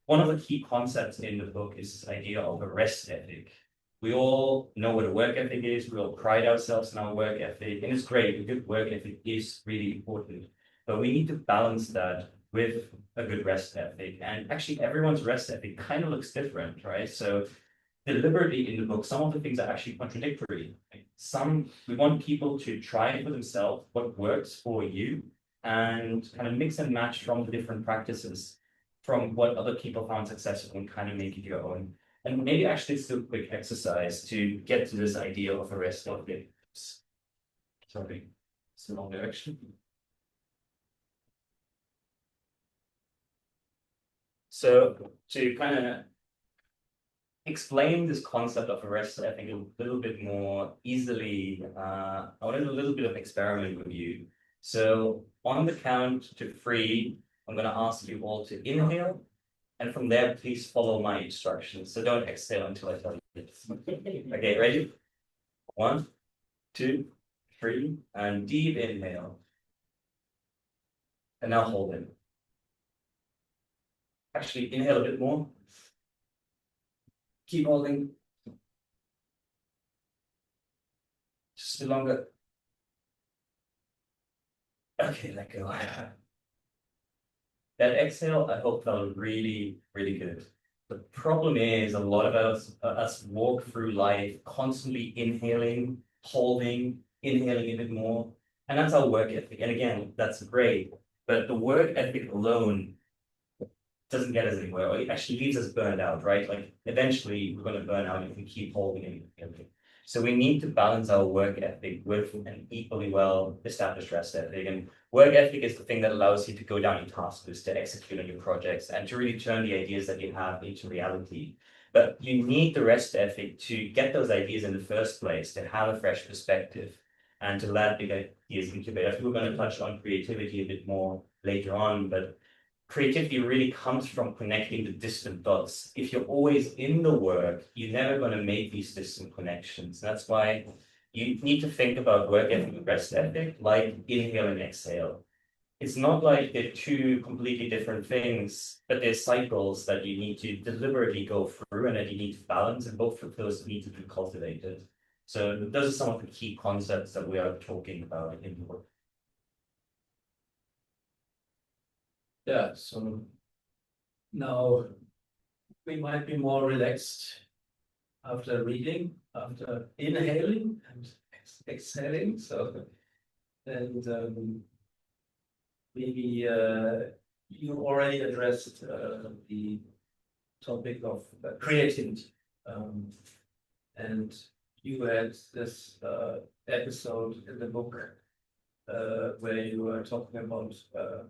one of the key concepts in the book is this idea of a rest ethic. We all know what a work ethic is. We all pride ourselves in our work ethic. And it's great. A good work ethic is really important. But we need to balance that with a good rest ethic. And actually, everyone's rest ethic kind of looks different, right? So deliberately in the book, some of the things are actually contradictory. We want people to try for themselves what works for you and kind of mix and match from the different practices from what other people found successful and kind of make it your own. And maybe actually it's a quick exercise to get to this idea of a rest ethic. Sorry, it's the wrong direction. So to kind of explain this concept of a rest ethic a little bit more easily, I wanted a little bit of experiment with you. So on the count to 3, I'm going to ask you all to inhale, and from there, please follow my instructions. So don't exhale until I tell you. Okay, ready? 1, 2, 3, and deep inhale. And now hold it. Actually, inhale a bit more. Keep holding. Just a bit longer. Okay, let go. That exhale, I hope, felt really, really good. The problem is a lot of us walk through life constantly inhaling, holding, inhaling a bit more. And that's our work ethic. And again, that's great. But the work ethic alone doesn't get us anywhere, or it actually leaves us burned out, right? Like eventually we're going to burn out if we keep holding and inhaling. So we need to balance our work ethic with an equally well established rest ethic. And work ethic is the thing that allows you to go down your task list, to execute on your projects, and to really turn the ideas that you have into reality. But you need the rest ethic to get those ideas in the first place, to have a fresh perspective, and to let big ideas incubate. I think we're going to touch on creativity a bit more later on, but creativity really comes from connecting the distant dots. If you're always in the work, you're never going to make these distant connections. That's why you need to think about work ethic and rest ethic like inhale and exhale. It's not like they're two completely different things, but they're cycles that you need to deliberately go through and that you need to balance, and both of those need to be cultivated. So those are some of the key concepts that we are talking about in the work. Yeah, so now we might be more relaxed after reading, after inhaling and exhaling. So, and maybe you already addressed the topic of creativity, and you had this episode in the book where you were talking about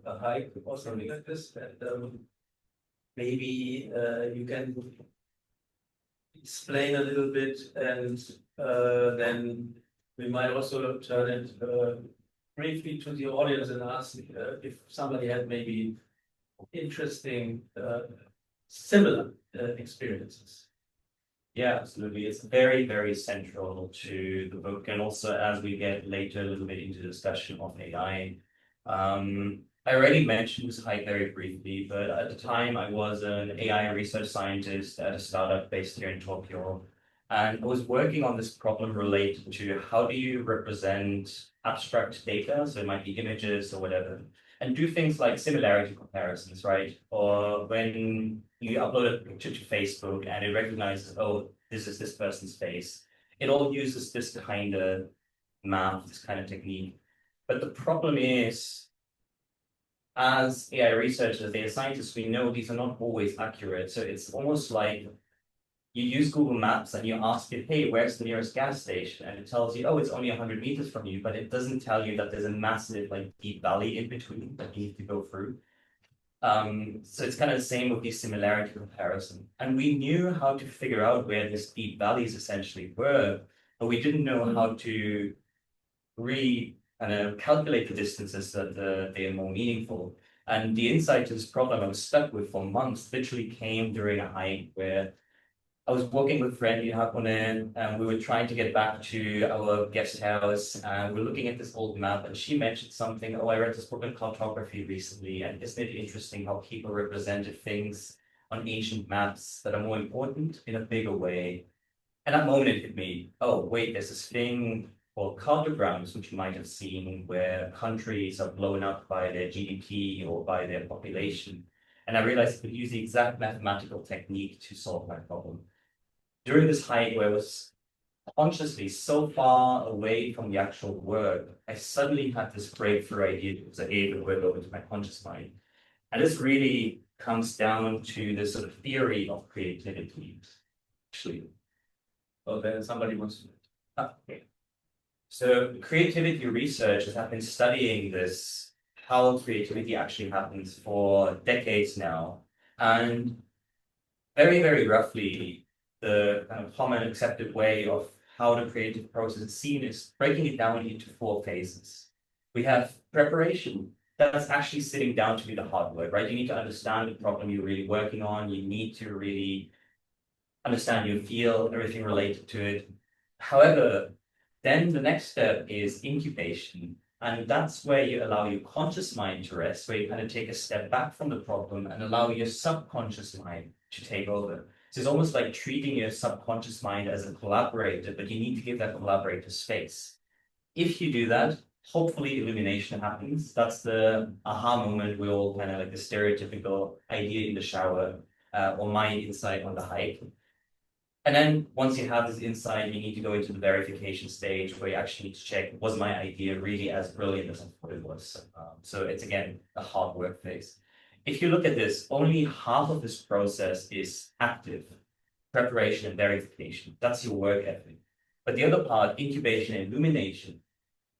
a hike or something like this, and maybe you can explain a little bit, and then we might also turn it briefly to the audience and ask if somebody had maybe interesting similar experiences. Yeah, absolutely. It's very, very central to the book. And also, as we get later a little bit into the discussion of AI, I already mentioned this hike very briefly, but at the time I was an AI research scientist at a startup based here in Tokyo. And I was working on this problem related to how do you represent abstract data, so it might be images or whatever, and do things like similarity comparisons, right? Or when you upload a picture to Facebook and it recognizes, oh, this is this person's face. It all uses this kind of math, this kind of technique. But the problem is, as AI researchers, data scientists, we know these are not always accurate. So it's almost like you use Google Maps and you ask it, hey, where's the nearest gas station? And it tells you, oh, it's only 100 meters from you, but it doesn't tell you that there's a massive like deep valley in between that you need to go through. So it's kind of the same with the similarity comparison. And we knew how to figure out where these deep valleys essentially were, but we didn't know how to calculate the distances that they are more meaningful. And the insight to this problem I was stuck with for months literally came during a hike where I was walking with a friend in Hakone, and we were trying to get back to our guest house, and we're looking at this old map, and she mentioned something, oh, I read this book on cartography recently, and isn't it interesting how people represented things on ancient maps that are more important in a bigger way? And that moment it hit me, oh, wait, there's this thing called cartograms, which you might have seen, where countries are blown up by their GDP or by their population. And I realized I could use the exact mathematical technique to solve my problem. During this hike where I was consciously so far away from the actual work, I suddenly had this breakthrough idea because I gave the word over to my conscious mind. And this really comes down to this sort of theory of creativity. Actually, Oh, then somebody wants to. okay. So creativity researchers have been studying this, how creativity actually happens for decades now. And very, very roughly, the kind of common accepted way of how the creative process is seen is breaking it down into 4 phases. We have preparation. That's actually sitting down to do the hard work, right? You need to understand the problem you're really working on. You need to really understand your field, everything related to it. However, then the next step is incubation. And that's where you allow your conscious mind to rest, where you kind of take a step back from the problem and allow your subconscious mind to take over. So it's almost like treating your subconscious mind as a collaborator, but you need to give that collaborator space. If you do that, hopefully illumination happens. That's the aha moment. We all kind of like the stereotypical idea in the shower, or my insight on the hike. And then once you have this insight, you need to go into the verification stage where you actually need to check, was my idea really as brilliant as I thought it was? So it's again a hard work phase. If you look at this, only half of this process is active, preparation and verification. That's your work ethic. But the other part, incubation and illumination,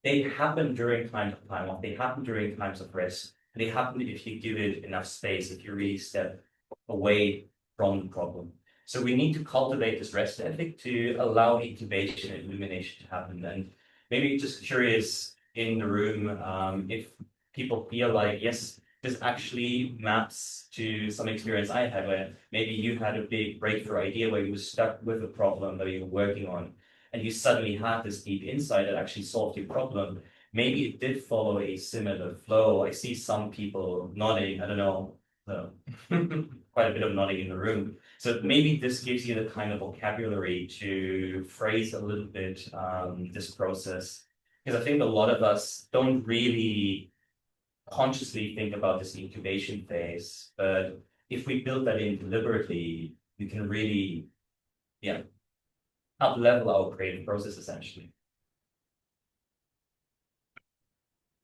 they happen during times of time off, they happen during times of rest, and they happen if you give it enough space, if you really step away from the problem. So we need to cultivate this rest ethic to allow incubation and illumination to happen. And maybe just curious in the room, if people feel like, yes, this actually maps to some experience I had where maybe you had a big breakthrough idea where you were stuck with a problem that you were working on, and you suddenly had this deep insight that actually solved your problem. Maybe it did follow a similar flow. I see some people nodding, I don't know, quite a bit of nodding in the room. So maybe this gives you the kind of vocabulary to phrase a little bit this process. Because I think a lot of us don't really consciously think about this incubation phase, but if we build that in deliberately, we can really, up level our creative process essentially.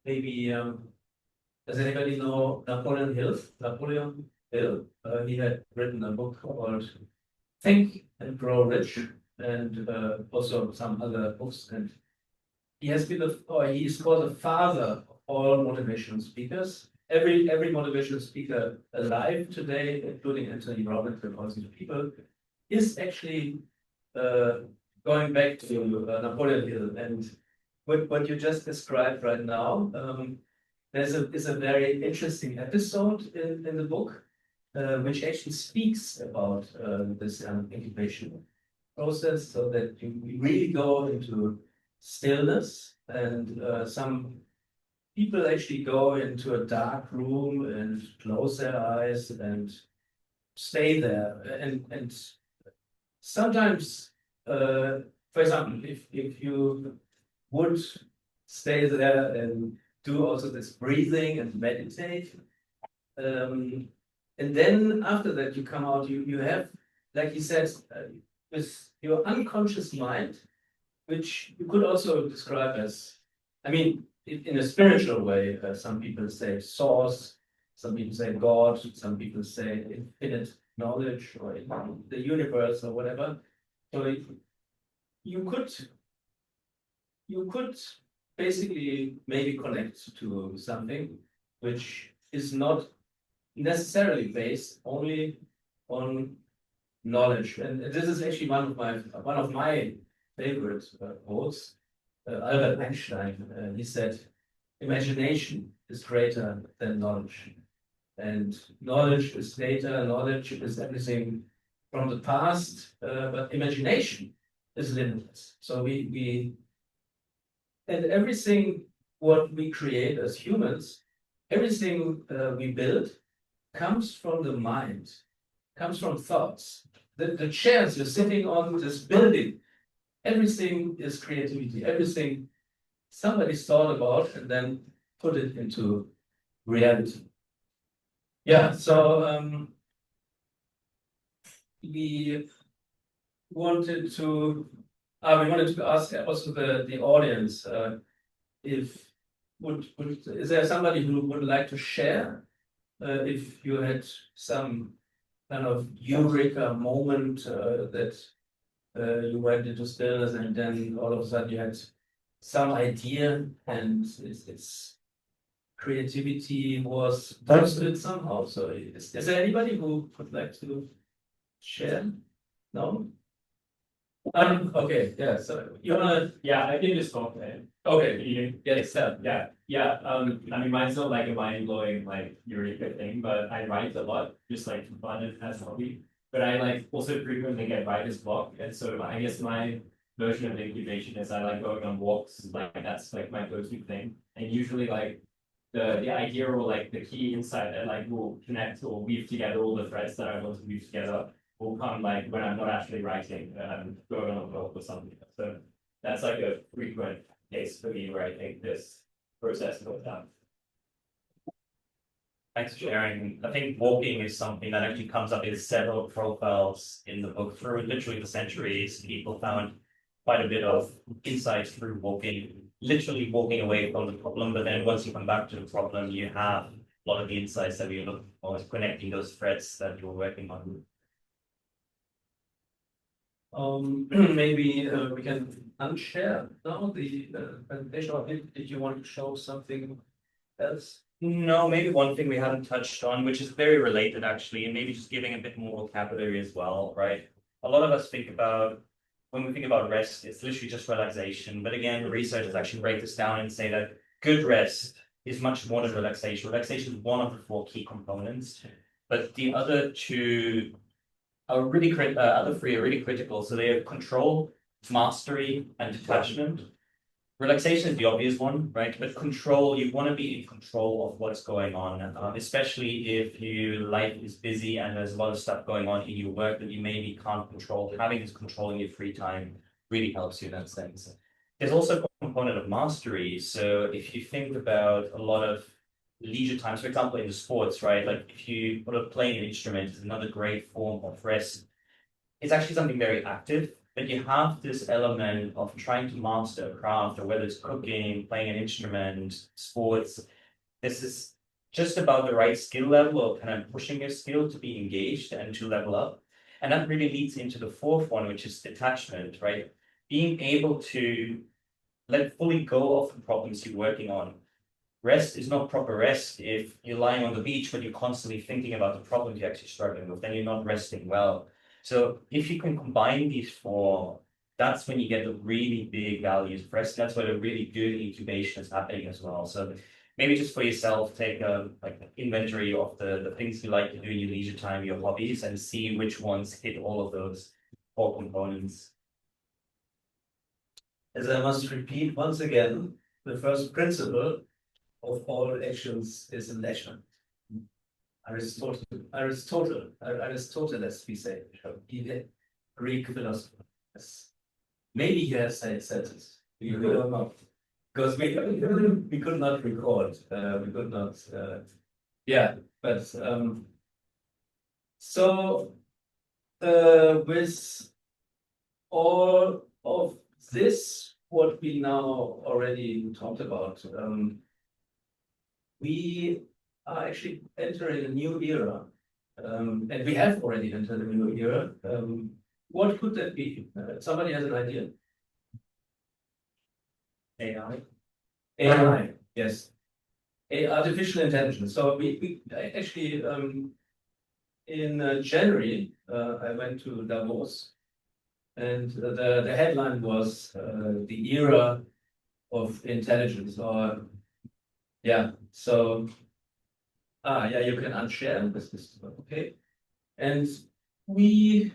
Maybe, does anybody know Napoleon Hill? Napoleon Hill, he had written a book called Think and Grow Rich, and also some other books. And he has been, he is called the father of all motivational speakers. Every motivational speaker alive today, including Anthony Robbins and all these people, is actually going back to Napoleon Hill. And what you just described right now, is a very interesting episode in the book, which actually speaks about this incubation process, so that you really go into stillness, and some people actually go into a dark room and close their eyes and stay there. And sometimes, for example, if you would stay there and do also this breathing and meditate, and then after that you come out, you have, like you said, with your unconscious mind, which you could also describe as, I mean, in a spiritual way, some people say source, some people say God, some people say infinite knowledge, or the universe, or whatever. So you could basically maybe connect to something which is not necessarily based only on knowledge. And this is actually one of my favorite quotes. Albert Einstein, he said, imagination is greater than knowledge. And knowledge is data, knowledge is everything from the past, but imagination is limitless. So and everything what we create as humans, everything we build comes from the mind, comes from thoughts. The chairs you're sitting on, this building, everything is creativity. Everything somebody's thought about and then put it into reality. Yeah, so we wanted to ask also the audience if is there somebody who would like to share if you had some kind of eureka moment that you went into stillness and then all of a sudden you had some idea and its creativity was boosted somehow. So is there anybody who would like to share? No? Okay, yeah, so you wanna, Yeah, I can just talk, man. okay, yes, Yeah. I mean, mine's not like a mind-blowing, like, eureka thing, but I write a lot, just like for fun and as a hobby. But I like also frequently get writer's block, and so I guess my version of incubation is I like going on walks, like that's like my go-to thing. And usually like the idea or like the key insight that like will connect or weave together all the threads that I want to weave together will come like when I'm not actually writing, going on a walk or something. So that's like a frequent case for me where I think this process goes down. Thanks for sharing. I think walking is something that actually comes up in several profiles in the book. Through literally the centuries, people found quite a bit of insights through walking, literally walking away from the problem. But then once you come back to the problem, you have a lot of the insights that we look for, connecting those threads that you're working on. Maybe we can unshare now the presentation. Or did you want to show something else? No, maybe one thing we haven't touched on, which is very related actually, and maybe just giving a bit more vocabulary as well, right? A lot of us think about, when we think about rest, it's literally just relaxation. But again, researchers actually break this down and say that good rest is much more than relaxation. Relaxation is one of the 4 key components, but the other two are really other 3 are really critical. So they are control, mastery, and detachment. Relaxation is the obvious one, right? But control, you want to be in control of what's going on, especially if your life is busy and there's a lot of stuff going on in your work that you maybe can't control. Having this control in your free time really helps you in that sense. There's also a component of mastery. So if you think about a lot of leisure times, for example, in the sports, right? Like if you put up playing an instrument is another great form of rest. It's actually something very active. But you have this element of trying to master a craft, or whether it's cooking, playing an instrument, sports. This is just about the right skill level, or kind of pushing your skill to be engaged and to level up. And that really leads into the 4th one, which is detachment, right? Being able to let fully go of the problems you're working on. Rest is not proper rest if you're lying on the beach, but you're constantly thinking about the problems you're actually struggling with, then you're not resting well. So if you can combine these 4, that's when you get the really big values of rest. That's where the really good incubation is happening as well. So maybe just for yourself, take a inventory of the things you like to do in your leisure time, your hobbies, and see which ones hit all of those 4 components. As I must repeat once again, the first principle of all actions is leisure. Aristotle, as we say, the Greek philosopher. Yes. Maybe he has said this. We don't know. Because we could not record. We could not. Yeah, but so with all of this, what we now already talked about, we are actually entering a new era, and we have already entered a new era. What could that be? Somebody has an idea? AI. AI, yes. Artificial intelligence. So we actually, in January, I went to Davos, and the headline was the era of intelligence, or yeah. So yeah, you can unshare this is okay. And we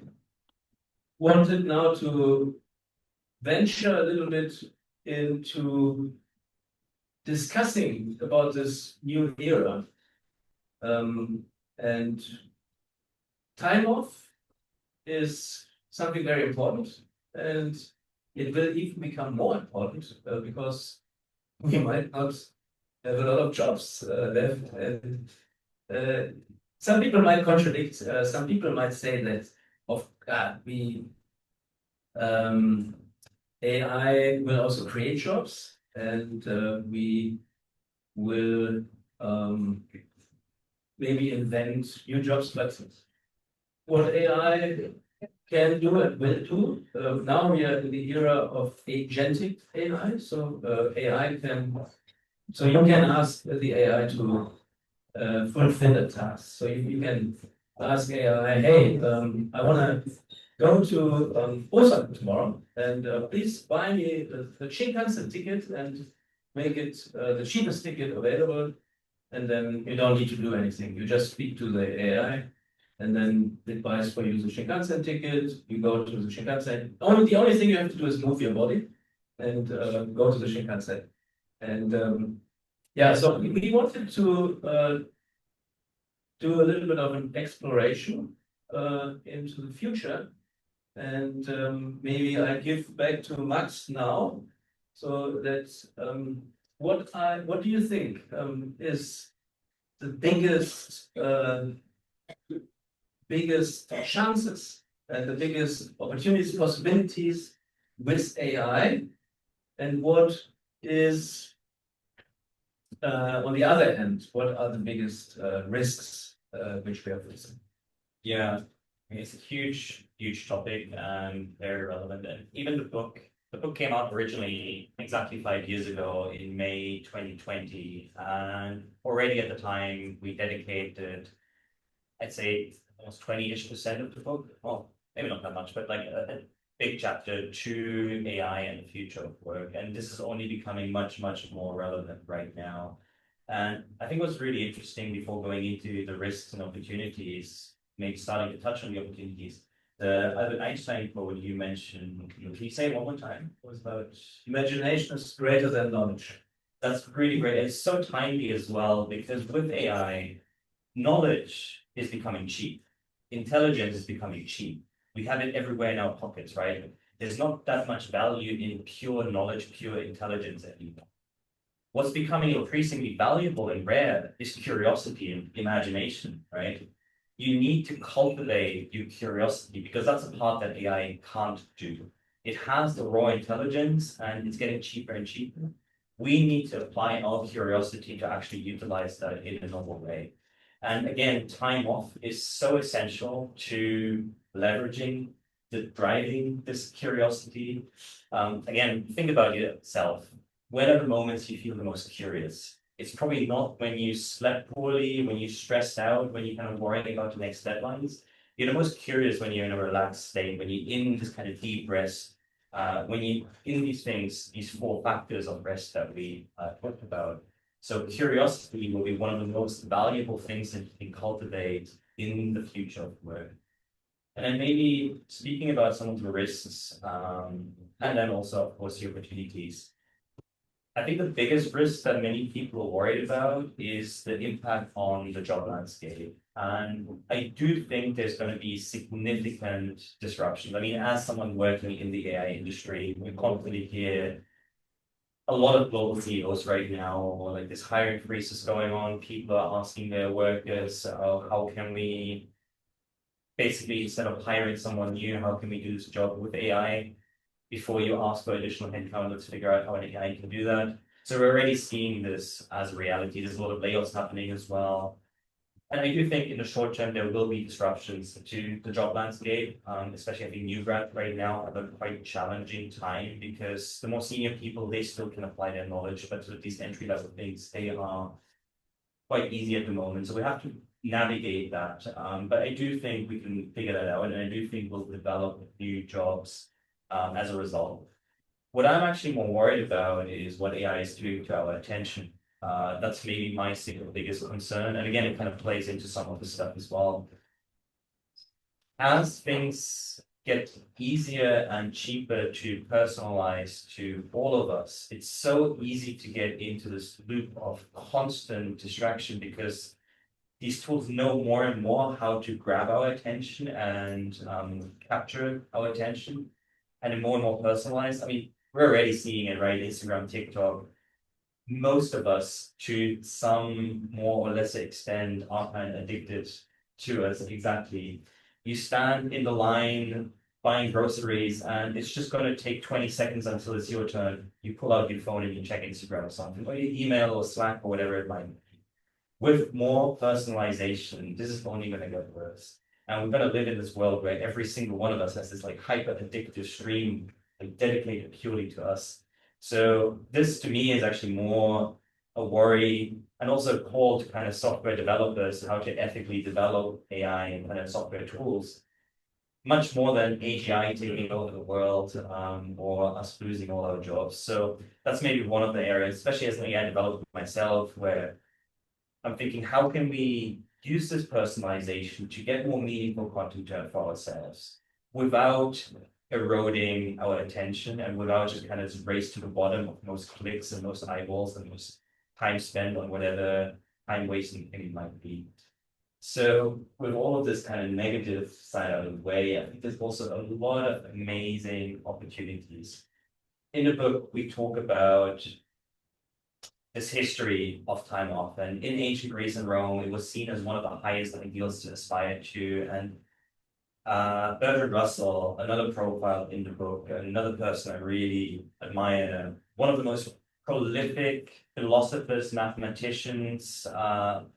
wanted now to venture a little bit into discussing about this new era. And time off is something very important, and it will even become more important because we might not have a lot of jobs left. And some people might contradict. Some people might say that AI will also create jobs, and we will maybe invent new jobs. But what AI can do and will do, now we are in the era of agentic AI. So AI can, so you can ask the AI to fulfill a task. So you can ask AI, hey, I want to go to Osaka tomorrow, and please buy me the Shinkansen ticket and make it the cheapest ticket available. And then you don't need to do anything. You just speak to the AI, and then it buys for you the Shinkansen ticket. You go to the Shinkansen. The only thing you have to do is move your body and go to the Shinkansen. And yeah, so we wanted to do a little bit of an exploration into the future. And maybe I give back to Max now, so that what do you think is the biggest chances and the biggest opportunities, possibilities with AI, and what is on the other hand, what are the biggest risks which we are facing? Yeah, I mean, it's a huge topic and very relevant. And even the book came out originally exactly 5 years ago in May 2020. And already at the time, we dedicated, I'd say, almost 20-ish% of the book. Well, maybe not that much, but like a big chapter to AI and the future of work. And this is only becoming much more relevant right now. And I think what's really interesting before going into the risks and opportunities, maybe starting to touch on the opportunities, the Albert Einstein quote you mentioned, can you say it one more time? It was about imagination is greater than knowledge. That's really great. It's so timely as well, because with AI, knowledge is becoming cheap. Intelligence is becoming cheap. We have it everywhere in our pockets, right? There's not that much value in pure knowledge, pure intelligence anymore. What's becoming increasingly valuable and rare is curiosity and imagination, right? You need to cultivate your curiosity, because that's the part that AI can't do. It has the raw intelligence and it's getting cheaper and cheaper. We need to apply our curiosity to actually utilize that in a novel way. And again, time off is so essential to leveraging, driving this curiosity. Again, think about yourself. When are the moments you feel the most curious? It's probably not when you slept poorly, when you're stressed out, when you're kind of worrying about the next deadlines. You're the most curious when you're in a relaxed state, when you're in this kind of deep rest, when you're in these things, these 4 factors of rest that we talked about. So curiosity will be one of the most valuable things that you can cultivate in the future of work. And then maybe speaking about some of the risks, and then also, of course, the opportunities. I think the biggest risk that many people are worried about is the impact on the job landscape. And I do think there's going to be significant disruptions. I mean, as someone working in the AI industry, we constantly hear a lot of global CEOs right now, or like this hiring freeze is going on. People are asking their workers, how can we basically, instead of hiring someone new, how can we do this job with AI? Before you ask for additional headcount, let's figure out how an AI can do that. So we're already seeing this as a reality. There's a lot of layoffs happening as well. And I do think in the short term, there will be disruptions to the job landscape, especially I think new grads right now have a quite challenging time, because the more senior people, they still can apply their knowledge, but sort of these entry level things, they are quite easy at the moment. So we have to navigate that. But I do think we can figure that out. And I do think we'll develop new jobs as a result. What I'm actually more worried about is what AI is doing to our attention. That's maybe my single biggest concern. And again, it kind of plays into some of the stuff as well. As things get easier and cheaper to personalize to all of us, it's so easy to get into this loop of constant distraction, because these tools know more and more how to grab our attention and capture our attention, and more personalized. I mean, we're already seeing it, right? Instagram, TikTok. Most of us, to some more or lesser extent, are kind of addicted to us. Exactly. You stand in the line buying groceries, and it's just going to take 20 seconds until it's your turn. You pull out your phone and you check Instagram or something, or you email or Slack or whatever it might be. With more personalization, this is only going to get worse. And we're going to live in this world where every single one of us has this like hyper addictive stream, like dedicated purely to us. So this to me is actually more a worry, and also a call to kind of software developers how to ethically develop AI and kind of software tools, much more than AGI taking over the world, or us losing all our jobs. So that's maybe one of the areas, especially as an AI developer myself, where I'm thinking, how can we use this personalization to get more meaningful content for ourselves without eroding our attention, and without just kind of just race to the bottom of most clicks and most eyeballs and most time spent on whatever time wasting thing it might be. So with all of this kind of negative side out of the way, I think there's also a lot of amazing opportunities. In the book, we talk about this history of time off. And in ancient Greece and Rome, it was seen as one of the highest ideals to aspire to. And Bertrand Russell, another profile in the book, another person I really admire, one of the most prolific philosophers, mathematicians,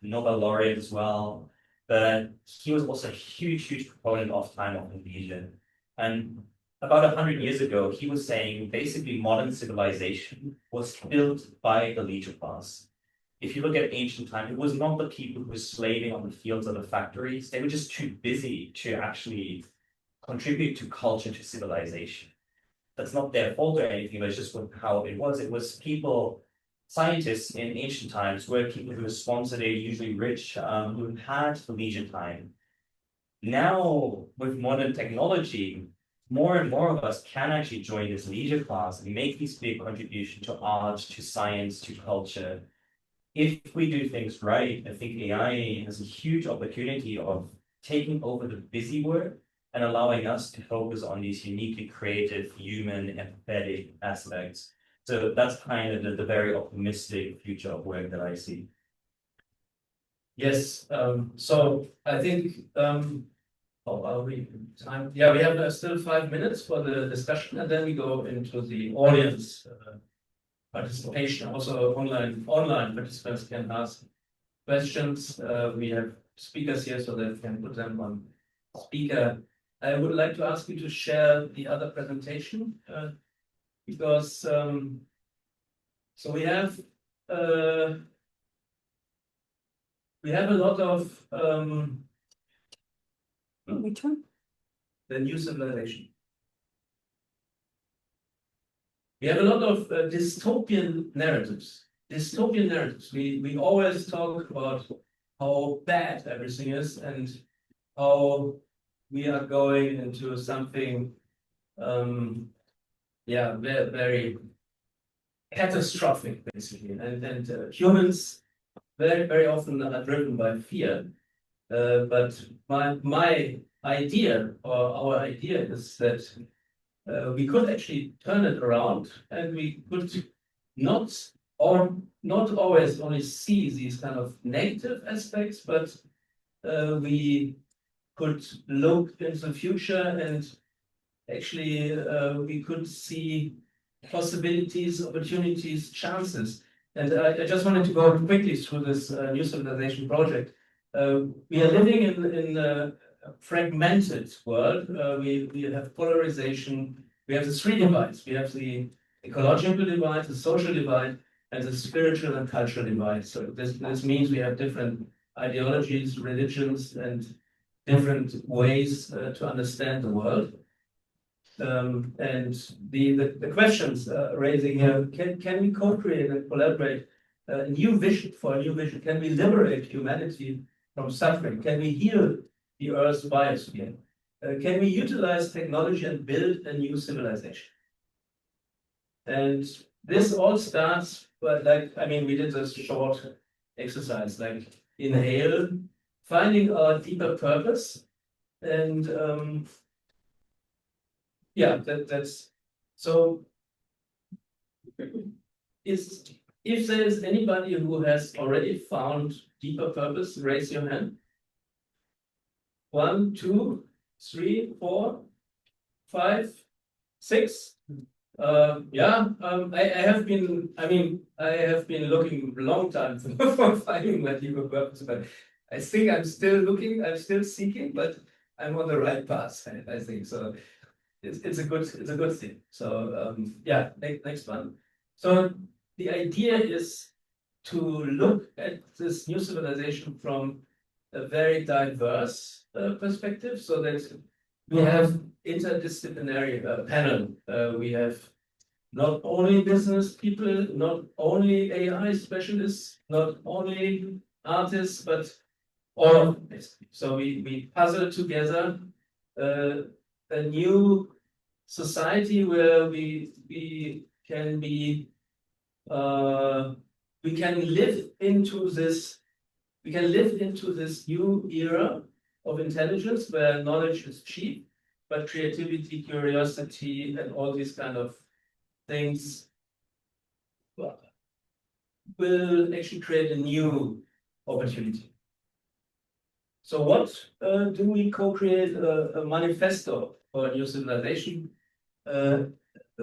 Nobel laureate as well. But he was also a huge proponent of time off and leisure. And about 100 years ago, he was saying basically modern civilization was built by the leisure class. If you look at ancient time, it was not the people who were slaving on the fields or the factories. They were just too busy to actually contribute to culture, to civilization. That's not their fault or anything, but it's just how it was. It was people, scientists in ancient times were people who were sponsored, usually rich, who had the leisure time. Now, with modern technology, more and more of us can actually join this leisure class and make this big contribution to art, to science, to culture. If we do things right, I think AI has a huge opportunity of taking over the busy work and allowing us to focus on these uniquely creative, human, empathetic aspects. So that's kind of the very optimistic future of work that I see. Yes, so I think, are we time? Yeah, we have still 5 minutes for the discussion, and then we go into the audience participation. Also, online participants can ask questions. We have speakers here, so they can put them on speaker. I would like to ask you to share the other presentation because so we have a lot of Which one? the new civilization. We have a lot of dystopian narratives. We always talk about how bad everything is and how we are going into something, very catastrophic, basically. And humans very often are driven by fear. But my idea or our idea is that we could actually turn it around, and we could not always only see these kind of negative aspects, but we could look into the future, and actually we could see possibilities, opportunities, chances. And I just wanted to go quickly through this new civilization project. We are living in a fragmented world. We have polarization. We have the three divides. We have the ecological divide, the social divide, and the spiritual and cultural divide. So this means we have different ideologies, religions, and different ways to understand the world. And the questions raising here, can we co-create and collaborate a new vision for a new vision? Can we liberate humanity from suffering? Can we heal the Earth's biosphere? Can we utilize technology and build a new civilization? And this all starts, but we did this short exercise, like inhale, finding our deeper purpose, and that's so. If there is anybody who has already found deeper purpose, raise your hand. 1, 2, 3, 4, 5, 6. I have been. I have been looking a long time for finding my deeper purpose, but I think I'm still looking. I'm still seeking, but I'm on the right path. I think so. It's a good thing. So next one. So the idea is to look at this new civilization from a very diverse perspective, so that we have interdisciplinary panel. We have not only business people, not only AI specialists, not only artists, but all of them. So we puzzle together a new society where we can be we can live into this new era of intelligence where knowledge is cheap, but creativity, curiosity, and all these kind of things will actually create a new opportunity. So what do we co-create a manifesto for a new civilization? A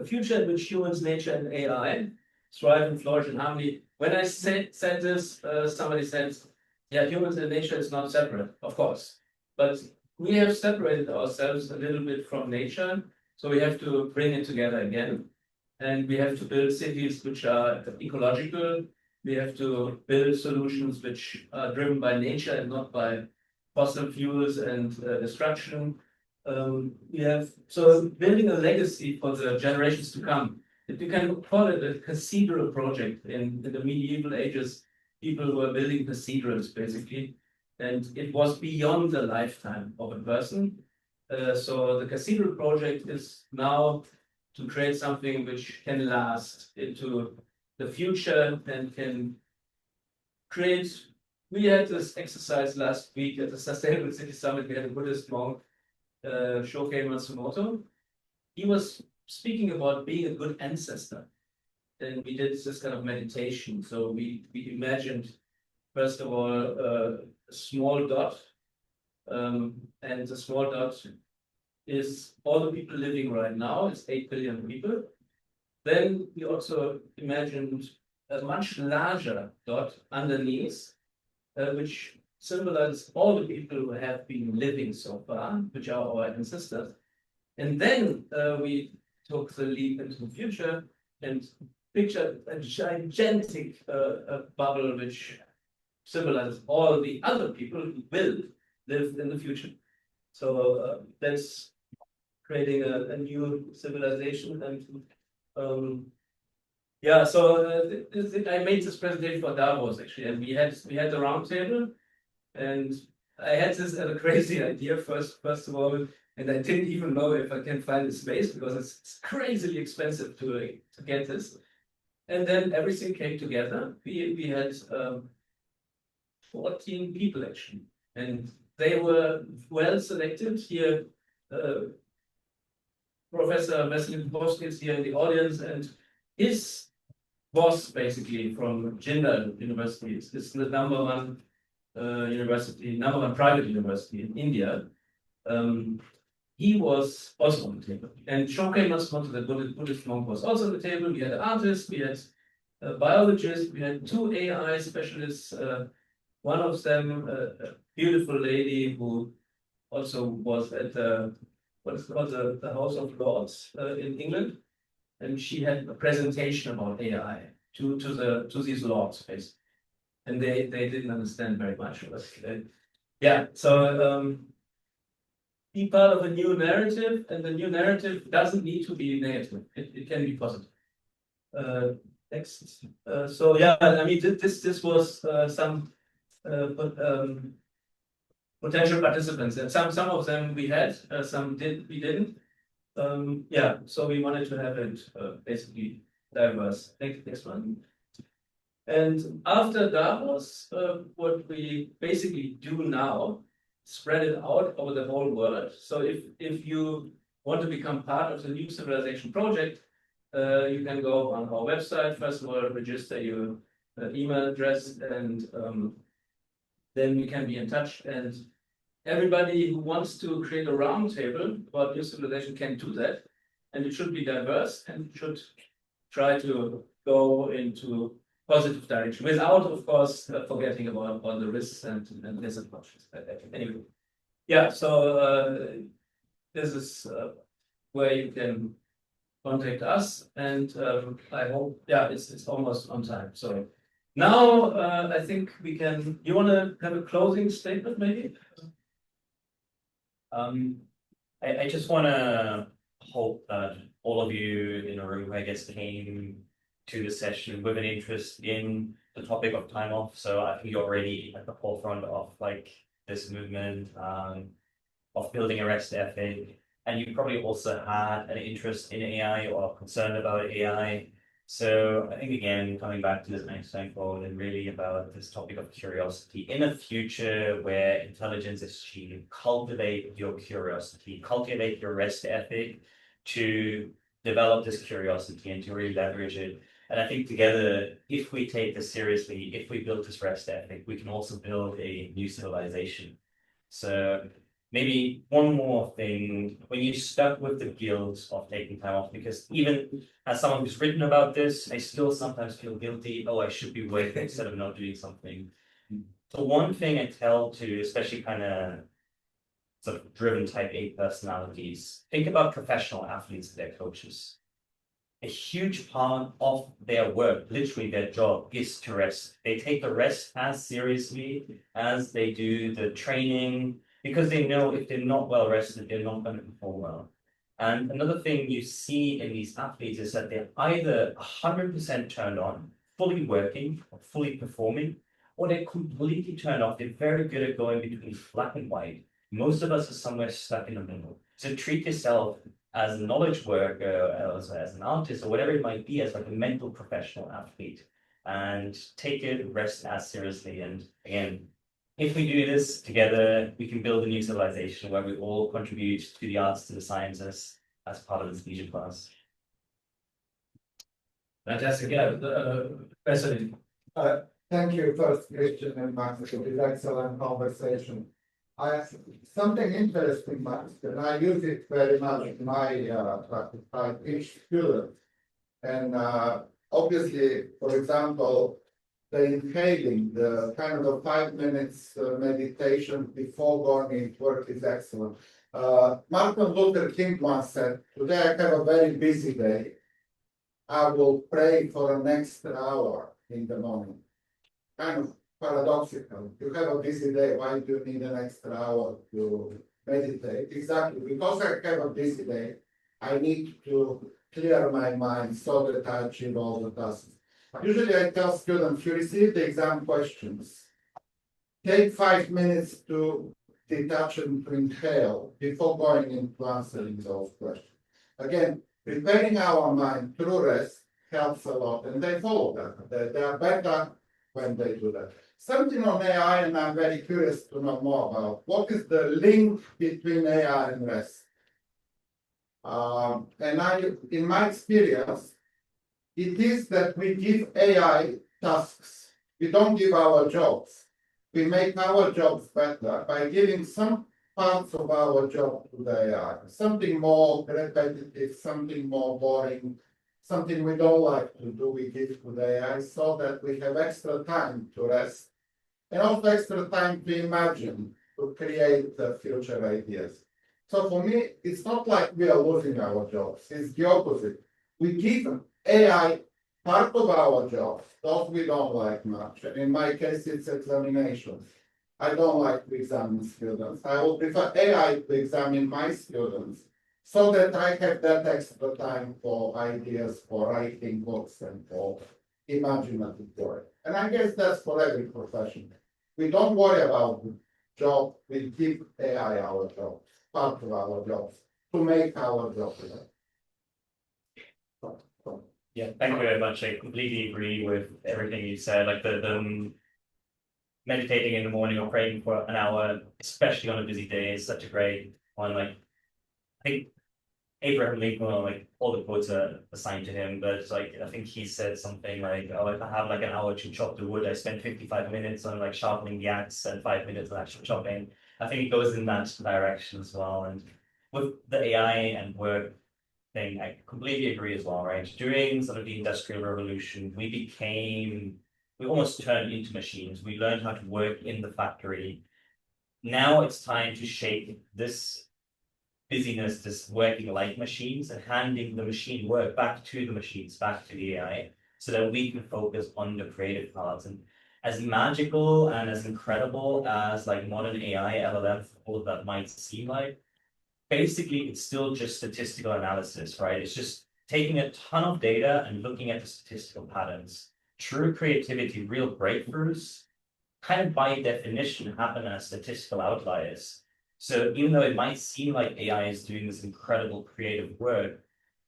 future in which humans, nature, and AI thrive and flourish in harmony. When I said this, somebody said, yeah, humans and nature is not separate, of course. But we have separated ourselves a little bit from nature, so we have to bring it together again. And we have to build cities which are ecological. We have to build solutions which are driven by nature and not by fossil fuels and destruction. We have so building a legacy for the generations to come. If you can call it a cathedral project in the medieval ages, people were building cathedrals basically, and it was beyond the lifetime of a person. So the cathedral project is now to create something which can last into the future and can create. We had this exercise last week at the Sustainable City Summit. We had a Buddhist monk, Shohei Matsumoto. He was speaking about being a good ancestor. And we did this kind of meditation. So we imagined, first of all, a small dot. And the small dot is all the people living right now. It's 8 billion people. Then we also imagined a much larger dot underneath, which symbolizes all the people who have been living so far, which are our ancestors. And then we took the leap into the future and pictured a gigantic bubble which symbolizes all the other people who will live in the future. So that's creating a new civilization. And yeah, so I made this presentation for Davos actually, and we had the round table, and I had this as a crazy idea first of all, and I didn't even know if I can find the space because it's crazily expensive to get this. And then everything came together. We had 14 people actually, and they were well selected here. Professor Wesley Bosky is here in the audience, and his boss, basically from Jindal University, is the number one private university in India. He was also on the table, and Shohei Matsumoto, the Buddhist monk, was also on the table. We had artists, we had biologists, we had 2 AI specialists. One of them, a beautiful lady who also was at what is called the House of Lords in England, and she had a presentation about AI to these lords, basically. And they didn't understand very much. But, yeah, so be part of a new narrative, and the new narrative doesn't need to be negative. It can be positive. Next. So yeah, I mean this was some potential participants, and some of them we had, some we didn't. Yeah, so we wanted to have it basically diverse. Next one. And after Davos, what we basically do now, spread it out over the whole world. So if you want to become part of the New Civilization project, you can go on our website. First of all, register your email address, and then we can be in touch. And everybody who wants to create a roundtable about New Civilization can do that. And it should be diverse and should try to go into positive direction without, of course, forgetting about all the risks and disadvantages. Anyway, yeah, so this is where you can contact us, and I hope, yeah, it's almost on time. So now I think we can. You want to have a closing statement, maybe? I just want to hope that all of you in a room, I guess, came to the session with an interest in the topic of time off. So I think you're already at the forefront of like this movement of building a rest ethic, and you probably also had an interest in AI or concerned about AI. So I think again, coming back to this Einstein quote and really about this topic of curiosity in a future where intelligence is achieved, cultivate your curiosity, cultivate your rest ethic to develop this curiosity and to really leverage it. And I think together, if we take this seriously, if we build this rest ethic, we can also build a new civilization. So maybe one more thing, when you're stuck with the guilt of taking time off, because even as someone who's written about this, I still sometimes feel guilty. Oh, I should be working instead of not doing something. So one thing I tell to, especially kind of sort of driven type A personalities, think about professional athletes and their coaches. A huge part of their work, literally their job, is to rest. They take the rest as seriously as they do the training, because they know if they're not well rested, they're not going to perform well. And another thing you see in these athletes is that they're either 100% turned on, fully working, or fully performing, or they're completely turned off. They're very good at going between black and white. Most of us are somewhere stuck in the middle. So treat yourself as a knowledge worker, as an artist, or whatever it might be, as like a mental professional athlete, and take it rest as seriously. And again, if we do this together, we can build a new civilization where we all contribute to the arts, to the sciences, as part of this leisure class. Fantastic. Yeah, President. Thank you, first Christian and Max, for this excellent conversation. Something interesting, Max, and I use it very much in my practice. I teach students, and obviously, for example, the inhaling, the kind of a 5 minutes meditation before going into work is excellent. Martin Luther King once said, "Today I have a very busy day. I will pray for an extra hour in the morning." Kind of paradoxical. You have a busy day, why do you need an extra hour to meditate? Exactly, because I have a busy day, I need to clear my mind so that I achieve all the tasks. Usually I tell students, you receive the exam questions, take 5 minutes to detach and to inhale before going into answering those questions. Again, preparing our mind through rest helps a lot, and they follow that. They are better when they do that. Something on AI, and I'm very curious to know more about. What is the link between AI and rest? In my experience, it is that we give AI tasks. We don't give our jobs. We make our jobs better by giving some parts of our job to the AI. Something more repetitive, something more boring, something we don't like to do, we give to the AI so that we have extra time to rest and also extra time to imagine, to create future ideas. So for me, it's not like we are losing our jobs, it's the opposite. We give AI part of our jobs, those we don't like much. And in my case, it's examinations. I don't like to examine students. I would prefer AI to examine my students so that I have that extra time for ideas, for writing books, and for imaginative work. And I guess that's for every profession. We don't worry about the job, we give AI our job, part of our jobs, to make our job better. Yeah, thank you very much. I completely agree with everything you said. Like the meditating in the morning or praying for an hour, especially on a busy day, is such a great one. Like I think Abraham Lincoln, like all the quotes are assigned to him, but it's like I think he said something like, "Oh, if I have like an hour to chop the wood, I spend 55 minutes on like sharpening the axe and 5 minutes on actual chopping." I think it goes in that direction as well. And with the AI and work thing, I completely agree as well, right? During sort of the Industrial Revolution, we almost turned into machines. We learned how to work in the factory. Now it's time to shape this busyness, this working like machines, and handing the machine work back to the machines, back to the AI, so that we can focus on the creative parts. And as magical and as incredible as like modern AI, LLM, all of that might seem like, basically it's still just statistical analysis, right? It's just taking a ton of data and looking at the statistical patterns. True creativity, real breakthroughs, kind of by definition happen as statistical outliers. So even though it might seem like AI is doing this incredible creative work,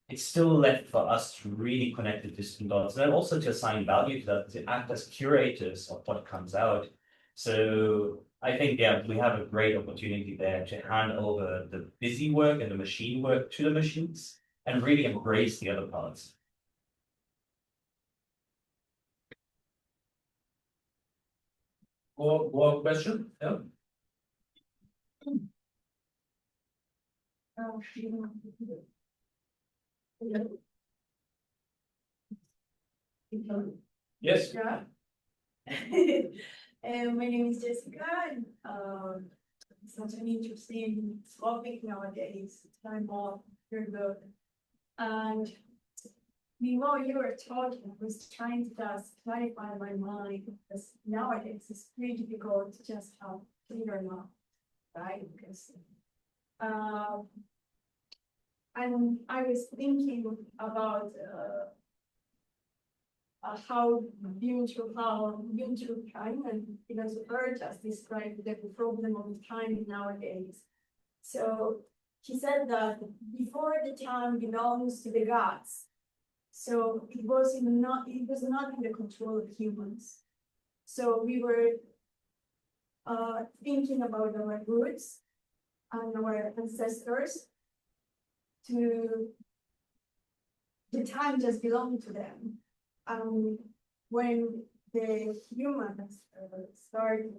it's still left for us to really connect the distant dots, and then also to assign value to that, to act as curators of what comes out. So I think, yeah, we have a great opportunity there to hand over the busy work and the machine work to the machines and really embrace the other parts. More question? Yeah. Yes. Yeah. And my name is Jessica, and such an interesting topic nowadays, time off, very good. And meanwhile you were talking, I was trying to just clarify my mind, because nowadays it's pretty difficult to just have clear enough, right? Because and I was thinking about how beautiful time, and Bird just described the problem of time nowadays. So he said that before the time belongs to the gods, so it was not in the control of humans. So we were thinking about our roots and our ancestors. To the time just belonged to them. When the humans started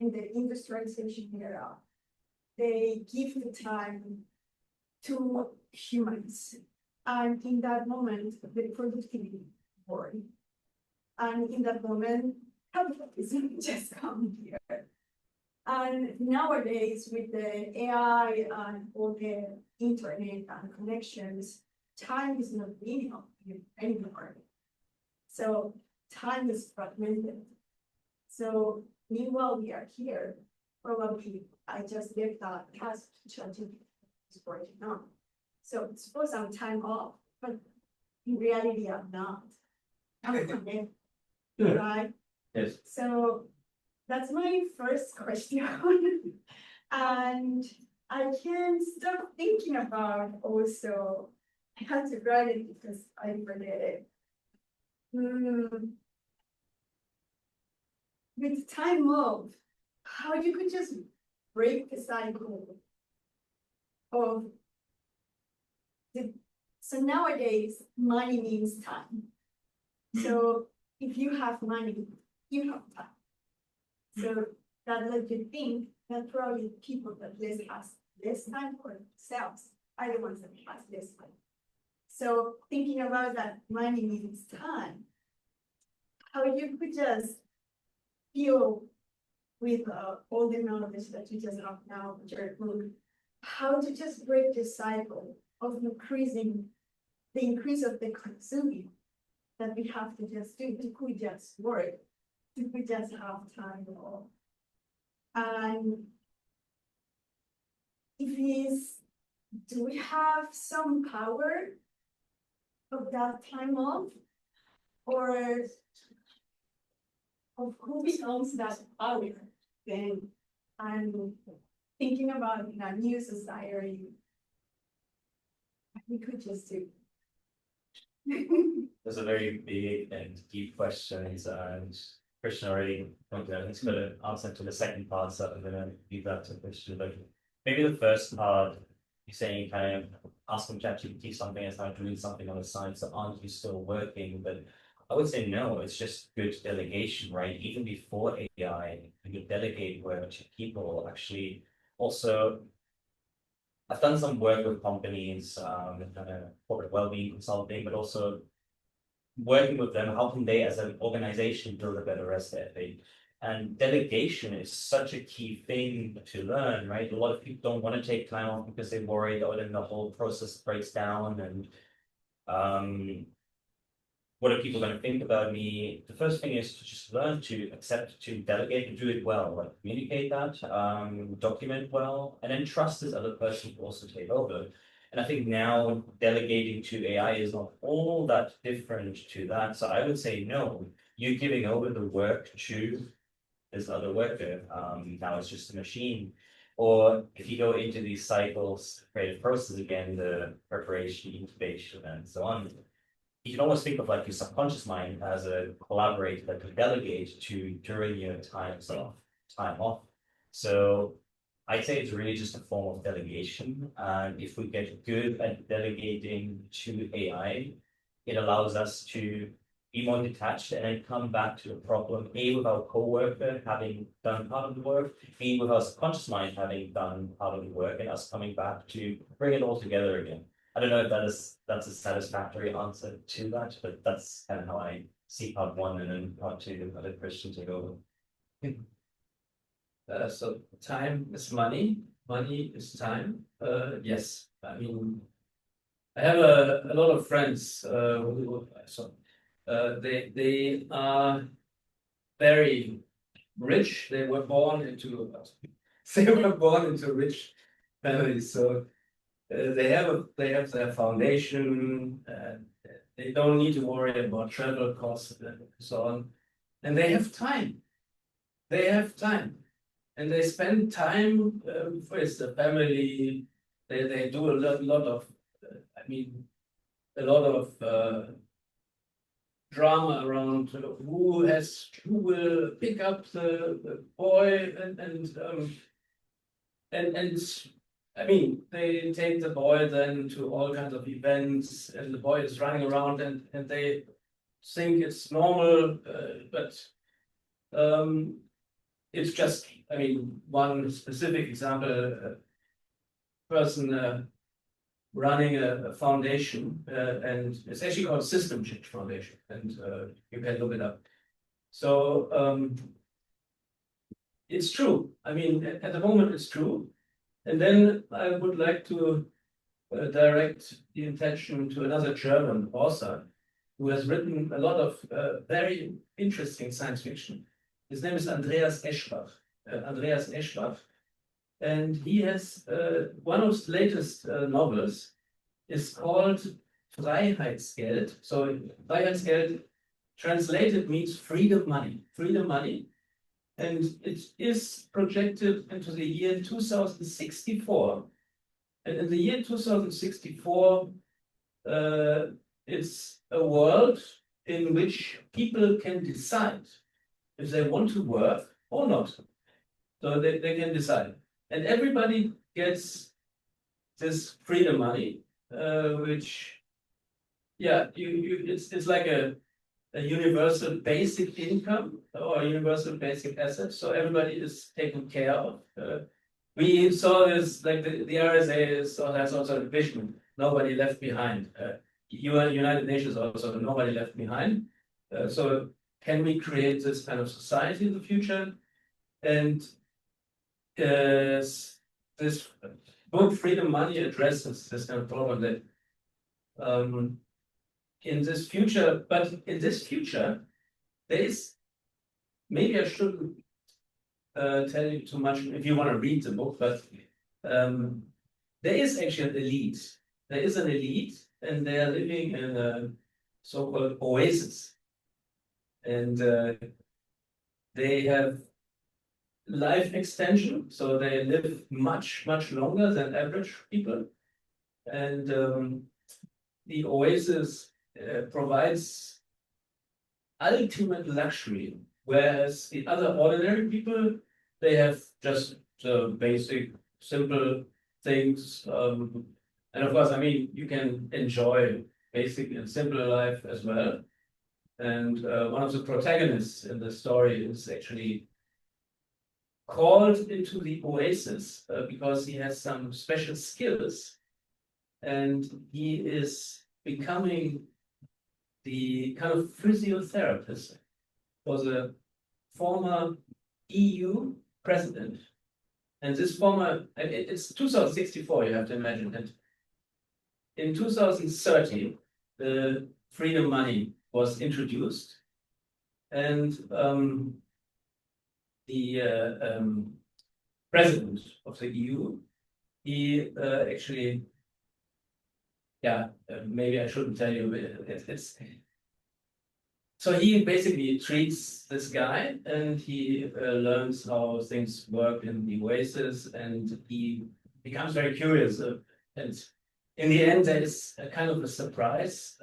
in the industrialization era, they give the time to humans. And in that moment, the productivity born. And in that moment, capitalism just come here. And nowadays, with the AI and all the internet and connections, time is not linear anymore. So time is fragmented. So meanwhile, we are here. Probably I just gave that task to ChatGPT is working on. So suppose I'm time off, but in reality, I'm not. I'm connected, right? Yes. So that's my first question. And I can't stop thinking about also, I had to write it because I forget it. With time off, how you could just break the cycle of so nowadays money means time. So if you have money, you have time. So that lets you think that probably people that has less time for themselves are the ones that has less time. So thinking about that money means time, how you could just feel with all the knowledge that you just have now, how to just break the cycle of increasing the increase of the consuming that we have to just do. We could just work. We just have time off. And do we have some power of that time off? Or of who becomes that power then? I'm thinking about in a new society, we could just do. Those are very big and deep questions, and Christian already pointed out he's got an answer to the second part, so I'm gonna leave that to Christian. But maybe the first part, you're saying kind of asking ChatGPT something and start doing something on the side, so aren't you still working? But I would say no, it's just good delegation, right? Even before AI, you could delegate work to people. Actually, also, I've done some work with companies, corporate wellbeing consulting, but also working with them, how can they as an organization build a better rest ethic? And delegation is such a key thing to learn, right? A lot of people don't want to take time off because they're worried, oh, then the whole process breaks down, and what are people going to think about me? The first thing is to just learn to accept, to delegate, and do it well, like communicate that, document well, and then trust this other person to also take over. And I think now delegating to AI is not all that different to that. So I would say, no, you're giving over the work to this other worker. Now it's just a machine. Or if you go into these cycles, creative process again, the preparation, incubation, and so on, you can almost think of like your subconscious mind as a collaborator that can delegate to during your time off. So I'd say it's really just a form of delegation. And if we get good at delegating to AI, it allows us to be more detached and then come back to the problem, A, with our co-worker having done part of the work, B, with our subconscious mind having done part of the work, and us coming back to bring it all together again. I don't know if that's a satisfactory answer to that, but that's kind of how I see part one, and then part two, let Christian take over. So time is money, money is time. Yes, I mean, I have a lot of friends they are very rich. They were born into rich families, so they have their foundation. They don't need to worry about travel costs and so on, and they have time. They have time, and they spend time with the family. They do a lot of, I mean, a lot of drama around who will pick up the boy and I mean, they take the boy then to all kinds of events, and the boy is running around, and they think it's normal, but it's just, I mean, one specific example, a person running a foundation, and it's actually called System Change Foundation, and you can look it up. So it's true. I mean, at the moment, it's true. And then I would like to direct the attention to another German author who has written a lot of very interesting science fiction. His name is Andreas Eschbach. And he has one of his latest novels is called Freiheitsgeld. So Freiheitsgeld translated means freedom money. Freedom money. And it is projected into the year 2064. And in the year 2064, it's a world in which people can decide if they want to work or not. So they can decide. And everybody gets this freedom money, which, yeah, it's like a universal basic income or a universal basic asset. So everybody is taken care of. We saw this, like the RSA has also a vision, nobody left behind. United Nations also, nobody left behind. So can we create this kind of society in the future? And this book, Freedom Money, addresses this kind of problem that in this future, there is, maybe I shouldn't tell you too much if you want to read the book, but there is actually an elite. There is an elite, and they are living in a so-called oasis. And they have life extension, so they live much, much longer than average people. And the oasis provides ultimate luxury, whereas the other ordinary people, they have just basic, simple things. And of course, I mean, you can enjoy basic and simple life as well. And one of the protagonists in the story is actually called into the oasis because he has some special skills, and he is becoming the kind of physiotherapist for the former EU president. And this former, it's 2064, you have to imagine. And in 2030, the freedom money was introduced, and the president of the EU, he actually, yeah, maybe I shouldn't tell you, it's so he basically treats this guy, and he learns how things work in the oasis, and he becomes very curious. And in the end, there is a kind of a surprise,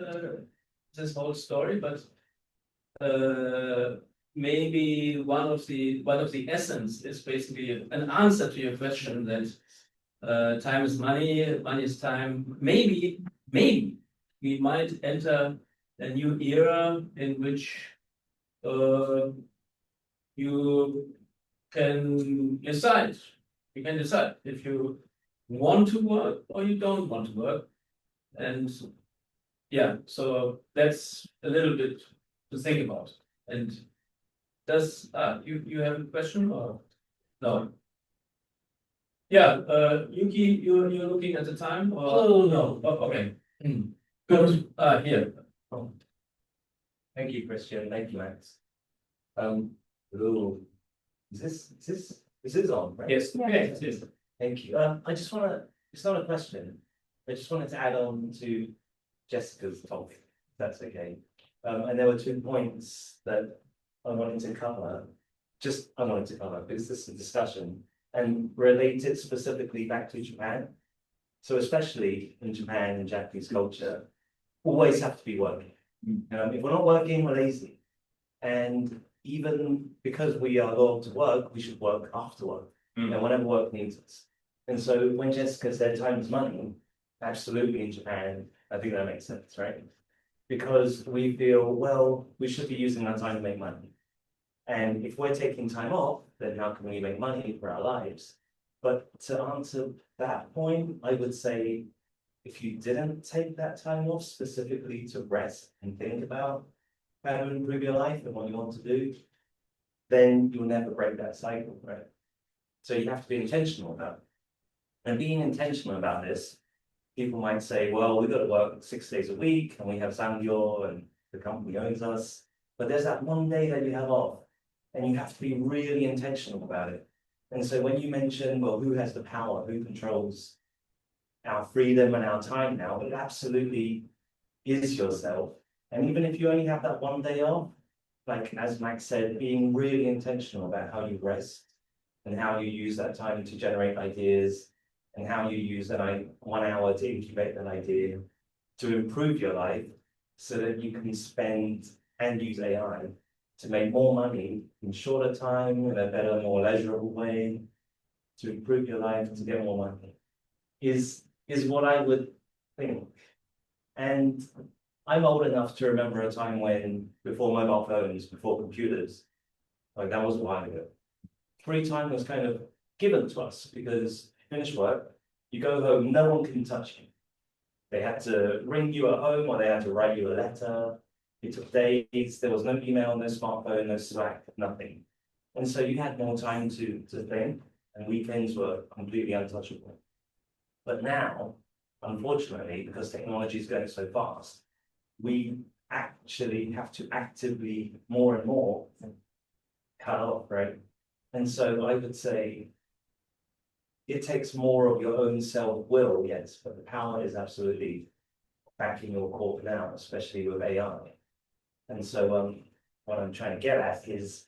this whole story, but maybe one of the essence is basically an answer to your question that time is money, money is time. Maybe we might enter a new era in which you can decide. You can decide if you want to work or you don't want to work. And yeah, so that's a little bit to think about. And does you have a question or no? Yeah, Yuki, you're looking at the time or No. Oh, okay. Good. Here. Oh. Thank you, Christian. Thank you, Max. Ooh, this is on, right? Yes. Yeah. Yes. Yes. Thank you. I just want to, it's not a question. I just wanted to add on to Jessica's topic, if that's okay. And there were 2 points that I wanted to cover. Because this is a discussion and relate it specifically back to Japan. So especially in Japan and Japanese culture, always have to be working. If we're not working, we're lazy. And even because we are loyal to work, we should work after work. And whenever work needs us. And so when Jessica said time is money, absolutely in Japan, I think that makes sense, right? Because we feel, well, we should be using that time to make money. And if we're taking time off, then how can we make money for our lives? But to answer that point, I would say, if you didn't take that time off specifically to rest and think about how to improve your life and what you want to do, then you'll never break that cycle, right? So you have to be intentional about it. And being intentional about this, people might say, well, we've got to work 6 days a week and we have Sangyo and the company owns us. But there's that one day that you have off and you have to be really intentional about it. And so when you mention, well, who has the power, who controls our freedom and our time now, it absolutely is yourself. And even if you only have that one day off, like as Max said, being really intentional about how you rest and how you use that time to generate ideas and how you use that 1 hour to incubate that idea to improve your life so that you can spend and use AI to make more money in shorter time, in a better, more leisurable way, to improve your life, to get more money, is what I would think. And I'm old enough to remember a time when, before mobile phones, before computers, like that was a while ago, free time was kind of given to us because you finish work, you go home, no one can touch you. They had to ring you at home or they had to write you a letter. It took days, there was no email, no smartphone, no Slack, nothing. And so you had more time to think, and weekends were completely untouchable. But now, unfortunately, because technology is going so fast, we actually have to actively more and more cut off, right? And so I would say it takes more of your own self-will, yes, but the power is absolutely back in your court now, especially with AI. And so what I'm trying to get at is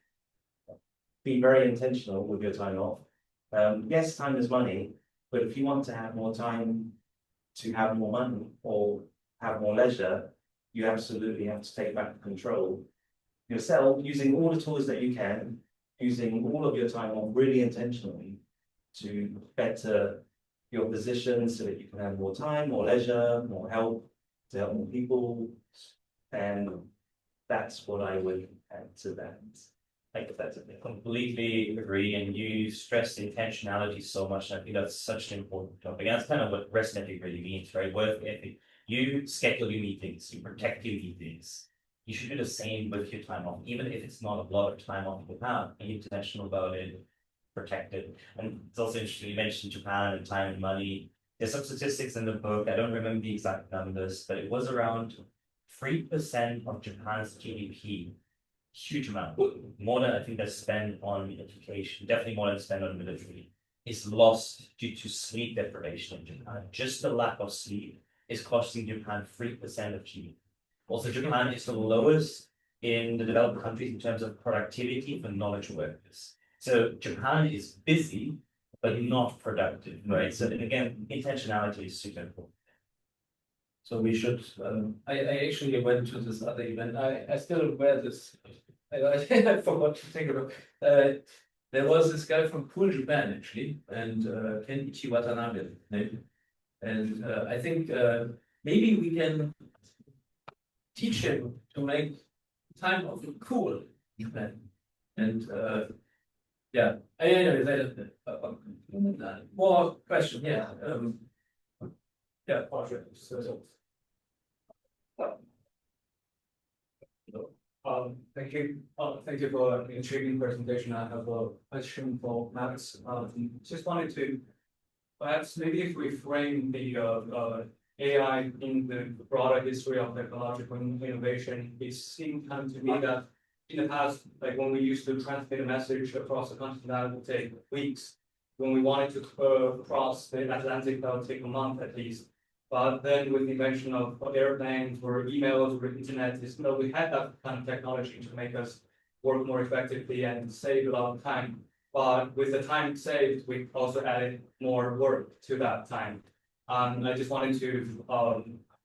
be very intentional with your time off. Yes, time is money, but if you want to have more time to have more money or have more leisure, you absolutely have to take back control yourself, using all the tools that you can, using all of your time off really intentionally to better your position so that you can have more time, more leisure, more help to help more people. And that's what I would add to that. Like that's a bit. Completely agree, and you stress intentionality so much, and I think that's such an important topic. And that's kind of what rest ethic really means, right? Work ethic. You schedule your meetings, you protect your meetings. You should do the same with your time off, even if it's not a lot of time off you have. Be intentional about it, protect it. And it's also interesting you mentioned Japan and time and money. There's some statistics in the book. I don't remember the exact numbers, but it was around 3% of Japan's GDP. Huge amount, more than I think that's spent on education, definitely more than spent on military, is lost due to sleep deprivation in Japan. Just the lack of sleep is costing Japan 3% of GDP. Also, Japan is the lowest in the developed countries in terms of productivity for knowledge workers. So Japan is busy, but not productive, right? So again, intentionality is super important. So we should. I actually went to this other event. I still wear this. I forgot to take a look. There was this guy from Pool Japan actually, and Kenichi Watanabe. And I think maybe we can teach him to make time of cool. And yeah, anyway, more question, yeah. Yeah, thank you for an intriguing presentation. I have a question for Max. Just wanted to perhaps maybe if we frame the AI in the broader history of technological innovation, it seemed kind of to me that in the past, like when we used to transmit a message across the continent, that would take weeks. When we wanted to cross the Atlantic, that would take a month at least. But then with the invention of airplanes or emails or internet, we had that kind of technology to make us work more effectively and save a lot of time. But with the time saved, we also added more work to that time. I just wanted to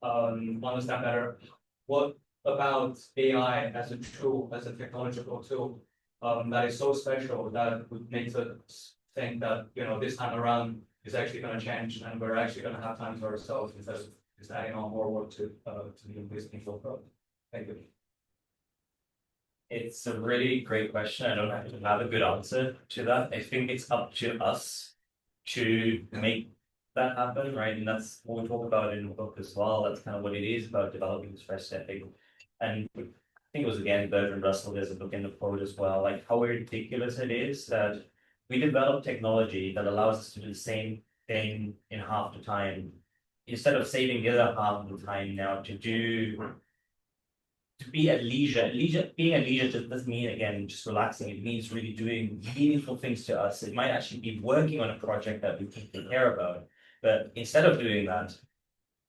understand better what about AI as a tool, as a technological tool, that is so special that would make us think that this time around is actually going to change, and we're actually going to have time for ourselves instead of just adding on more work to the existing flow. Thank you. It's a really great question. I don't have a good answer to that. I think it's up to us to make that happen, right? And that's what we talk about in the book as well. That's kind of what it is about developing this rest ethic. And I think it was again Bertrand Russell, there's a book in the quote as well, like how ridiculous it is that we develop technology that allows us to do the same thing in half the time, instead of saving the other half of the time now to be at leisure. Being at leisure just doesn't mean, again, just relaxing. It means really doing meaningful things to us. It might actually be working on a project that we care about. But instead of doing that,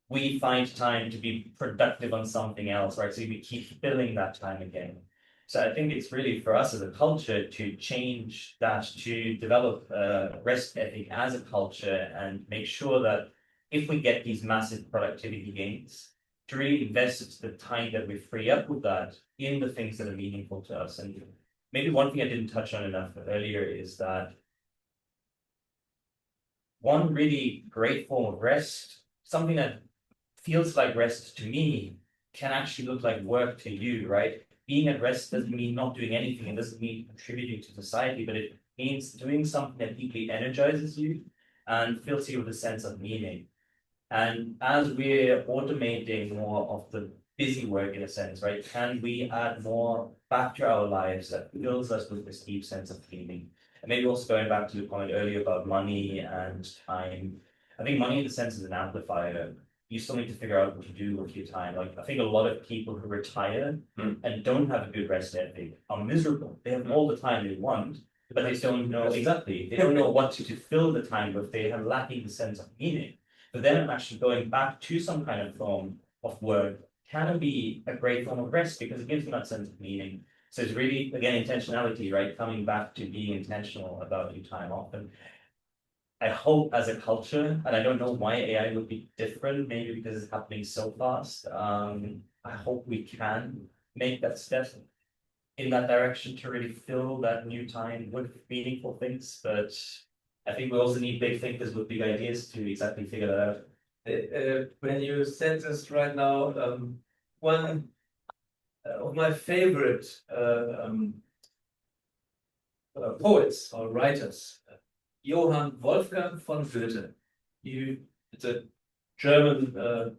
we find time to be productive on something else, right? So we keep filling that time again. So I think it's really for us as a culture to change that, to develop a rest ethic as a culture and make sure that if we get these massive productivity gains, to really invest the time that we free up with that in the things that are meaningful to us. And maybe one thing I didn't touch on enough earlier is that one really great form of rest, something that feels like rest to me, can actually look like work to you, right? Being at rest doesn't mean not doing anything. It doesn't mean contributing to society, but it means doing something that deeply energizes you and fills you with a sense of meaning. And as we're automating more of the busy work in a sense, right, can we add more back to our lives that fills us with this deep sense of meaning? And maybe also going back to the point earlier about money and time, I think money in the sense is an amplifier. You still need to figure out what to do with your time. Like I think a lot of people who retire and don't have a good rest ethic are miserable. They have all the time they want, but they don't know exactly. They don't know what to fill the time with. They have lacking the sense of meaning. But then actually going back to some kind of form of work can be a great form of rest because it gives them that sense of meaning. So it's really, again, intentionality, right? Coming back to being intentional about your time off. And I hope as a culture, and I don't know why AI would be different, maybe because it's happening so fast. I hope we can make that step in that direction to really fill that new time with meaningful things. But I think we also need big thinkers with big ideas to exactly figure that out. When you said this right now, one of my favorite poets or writers, Johann Wolfgang von Goethe. It's a German.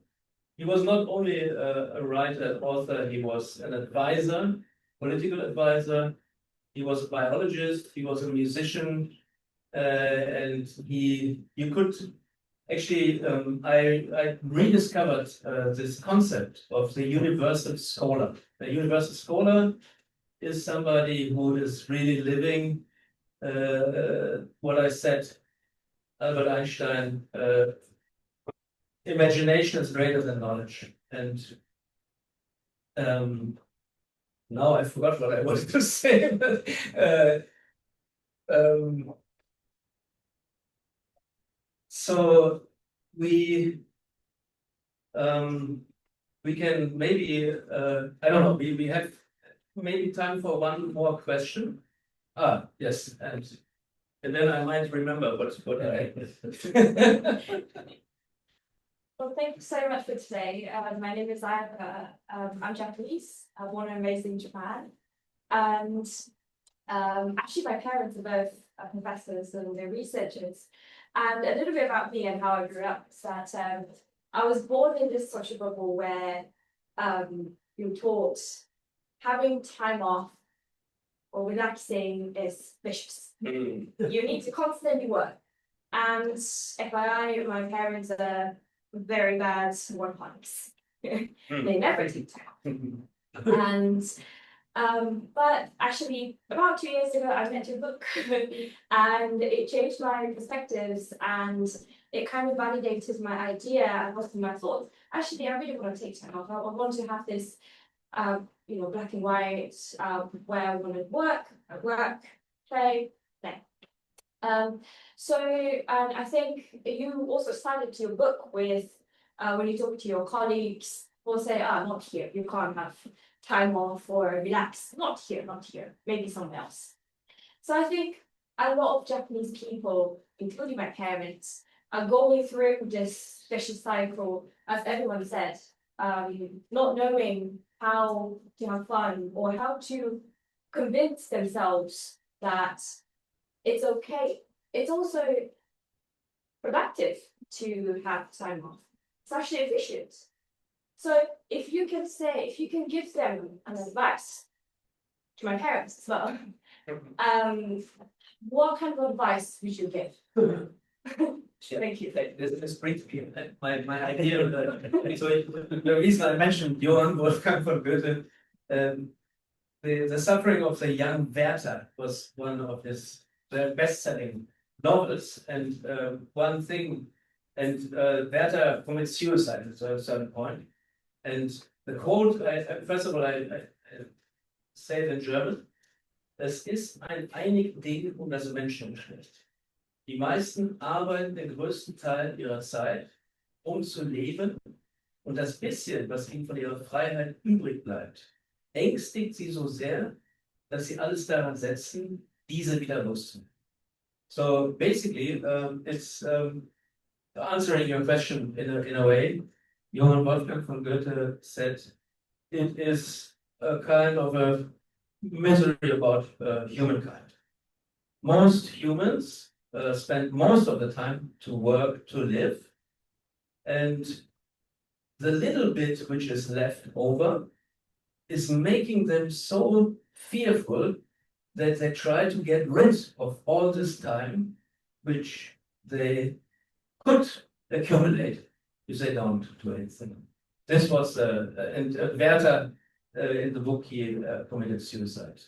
He was not only a writer, author. He was an advisor, political advisor. He was a biologist. He was a musician, and you could actually. I rediscovered this concept of the universal scholar. The universal scholar is somebody who is really living. What I said, Albert Einstein, imagination is greater than knowledge. And now I forgot what I wanted to say, but so we can maybe I don't know, we have maybe time for one more question. Yes, and then I might remember what I Well, thank you so much for today. My name is Ayaka. I'm Japanese. I'm born and raised in Japan. And actually, my parents are both professors and they're researchers. And a little bit about me and how I grew up is that I was born in this social bubble where you're taught having time off or relaxing is vicious. You need to constantly work. And FYI, my parents are very bad workaholics. They never take time off. And but actually about 2 years ago I met your book and it changed my perspectives and it kind of validated my idea and also my thoughts. Actually, I really want to take time off. I want to have this black and white where I want to work, play, play. And I think you also started your book with when you talk to your colleagues, will say, not here, you can't have time off or relax, not here, maybe somewhere else. So I think a lot of Japanese people, including my parents, are going through this vicious cycle, as everyone said, not knowing how to have fun or how to convince themselves that it's okay. It's also productive to have time off. It's actually efficient. So if you can give them an advice to my parents as well, what kind of advice would you give? Thank you. This brings me my idea of so the reason I mentioned Johann Wolfgang von Goethe, the suffering of the young Werther was one of his best-selling novels, and one thing, and Werther commits suicide at a certain point. And the quote, first of all, I say it in German. Es ist ein einig Ding das Menschengeschlecht. Die meisten arbeiten den größten Teil ihrer Zeit, zu leben, und das bisschen, was ihnen von ihrer Freiheit übrig bleibt, ängstigt sie so sehr, dass sie alles daran setzen, diese wieder loszuwerden. So basically, it's answering your question in a way. Johann Wolfgang von Goethe said it is a kind of a misery about humankind. Most humans spend most of the time to work, to live, and the little bit which is left over is making them so fearful that they try to get rid of all this time which they could accumulate if they don't do anything. This was, and Werther in the book, he committed suicide.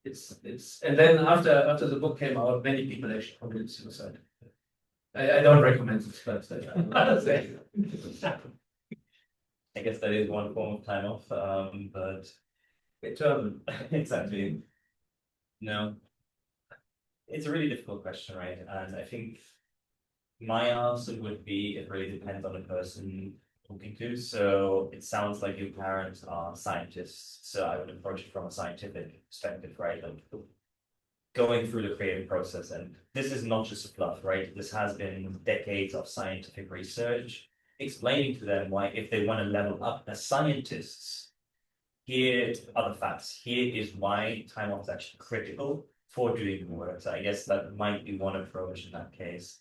And then after the book came out, many people actually committed suicide. I don't recommend it, but I guess that is one form of time off, but determined. exactly. No, it's a really difficult question, right? And I think my answer would be it really depends on the person talking to. So it sounds like your parents are scientists, so I would approach it from a scientific perspective, right? Like going through the creative process, and this is not just a fluff, right? This has been decades of scientific research explaining to them why, if they want to level up as scientists, here are the facts. Here is why time off is actually critical for doing the work. So I guess that might be one approach in that case.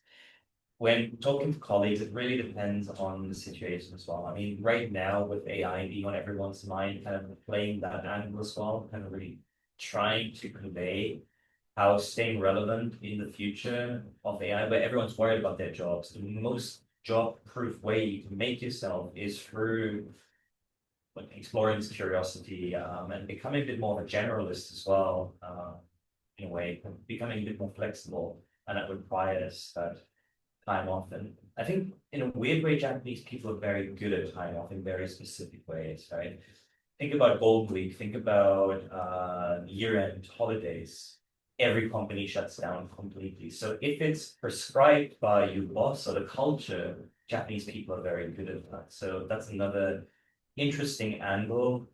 When talking to colleagues, it really depends on the situation as well. I mean, right now with AI being on everyone's mind, kind of playing that angle as well, kind of really trying to convey how staying relevant in the future of AI, where everyone's worried about their jobs. The most job-proof way you can make yourself is through exploring this curiosity and becoming a bit more of a generalist as well, in a way, becoming a bit more flexible, and that requires that time off. And I think in a weird way, Japanese people are very good at time off in very specific ways, right? Think about Golden Week, think about year-end holidays. Every company shuts down completely. So if it's prescribed by your boss or the culture, Japanese people are very good at that. So that's another interesting angle.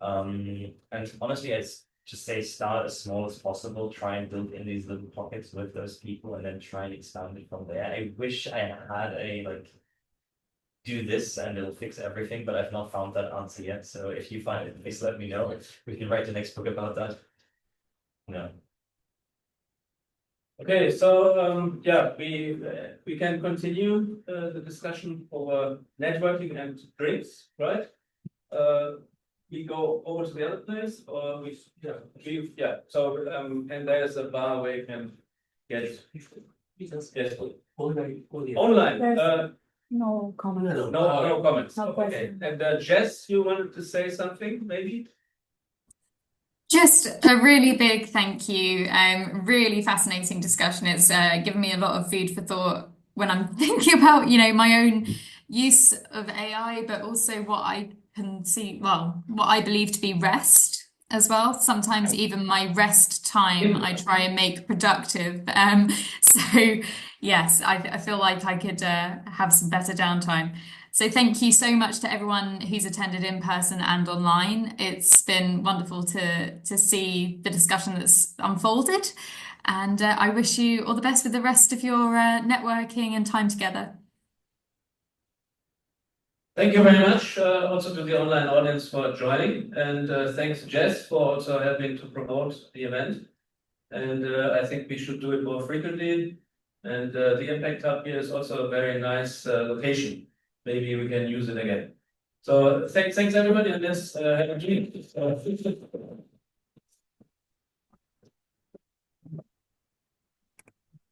And honestly, I'd just say start as small as possible, try and build in these little pockets with those people, and then try and expand it from there. I wish I had a do this and it'll fix everything, but I've not found that answer yet. So if you find it, please let me know. We can write the next book about that. No. Okay, so yeah, we can continue the discussion over networking and drinks, right? We go over to the other place, or yeah. So and there's a bar where you can get online. No comment. No comments. No Okay, question. and Jess, you wanted to say something, maybe? Just a really big thank you. Really fascinating discussion. It's given me a lot of food for thought when I'm thinking about, my own use of AI, but also what I can see, well, what I believe to be rest as well. Sometimes even my rest time I try and make productive. So yes, I feel like I could have some better downtime. So thank you so much to everyone who's attended in person and online. It's been wonderful to see the discussion that's unfolded, and I wish you all the best with the rest of your networking and time together. Thank you very much also to the online audience for joining, and thanks Jess for also helping to promote the event. And I think we should do it more frequently. And the Impact Hub here is also a very nice location. Maybe we can use it again. So thanks everybody, and let's have a drink.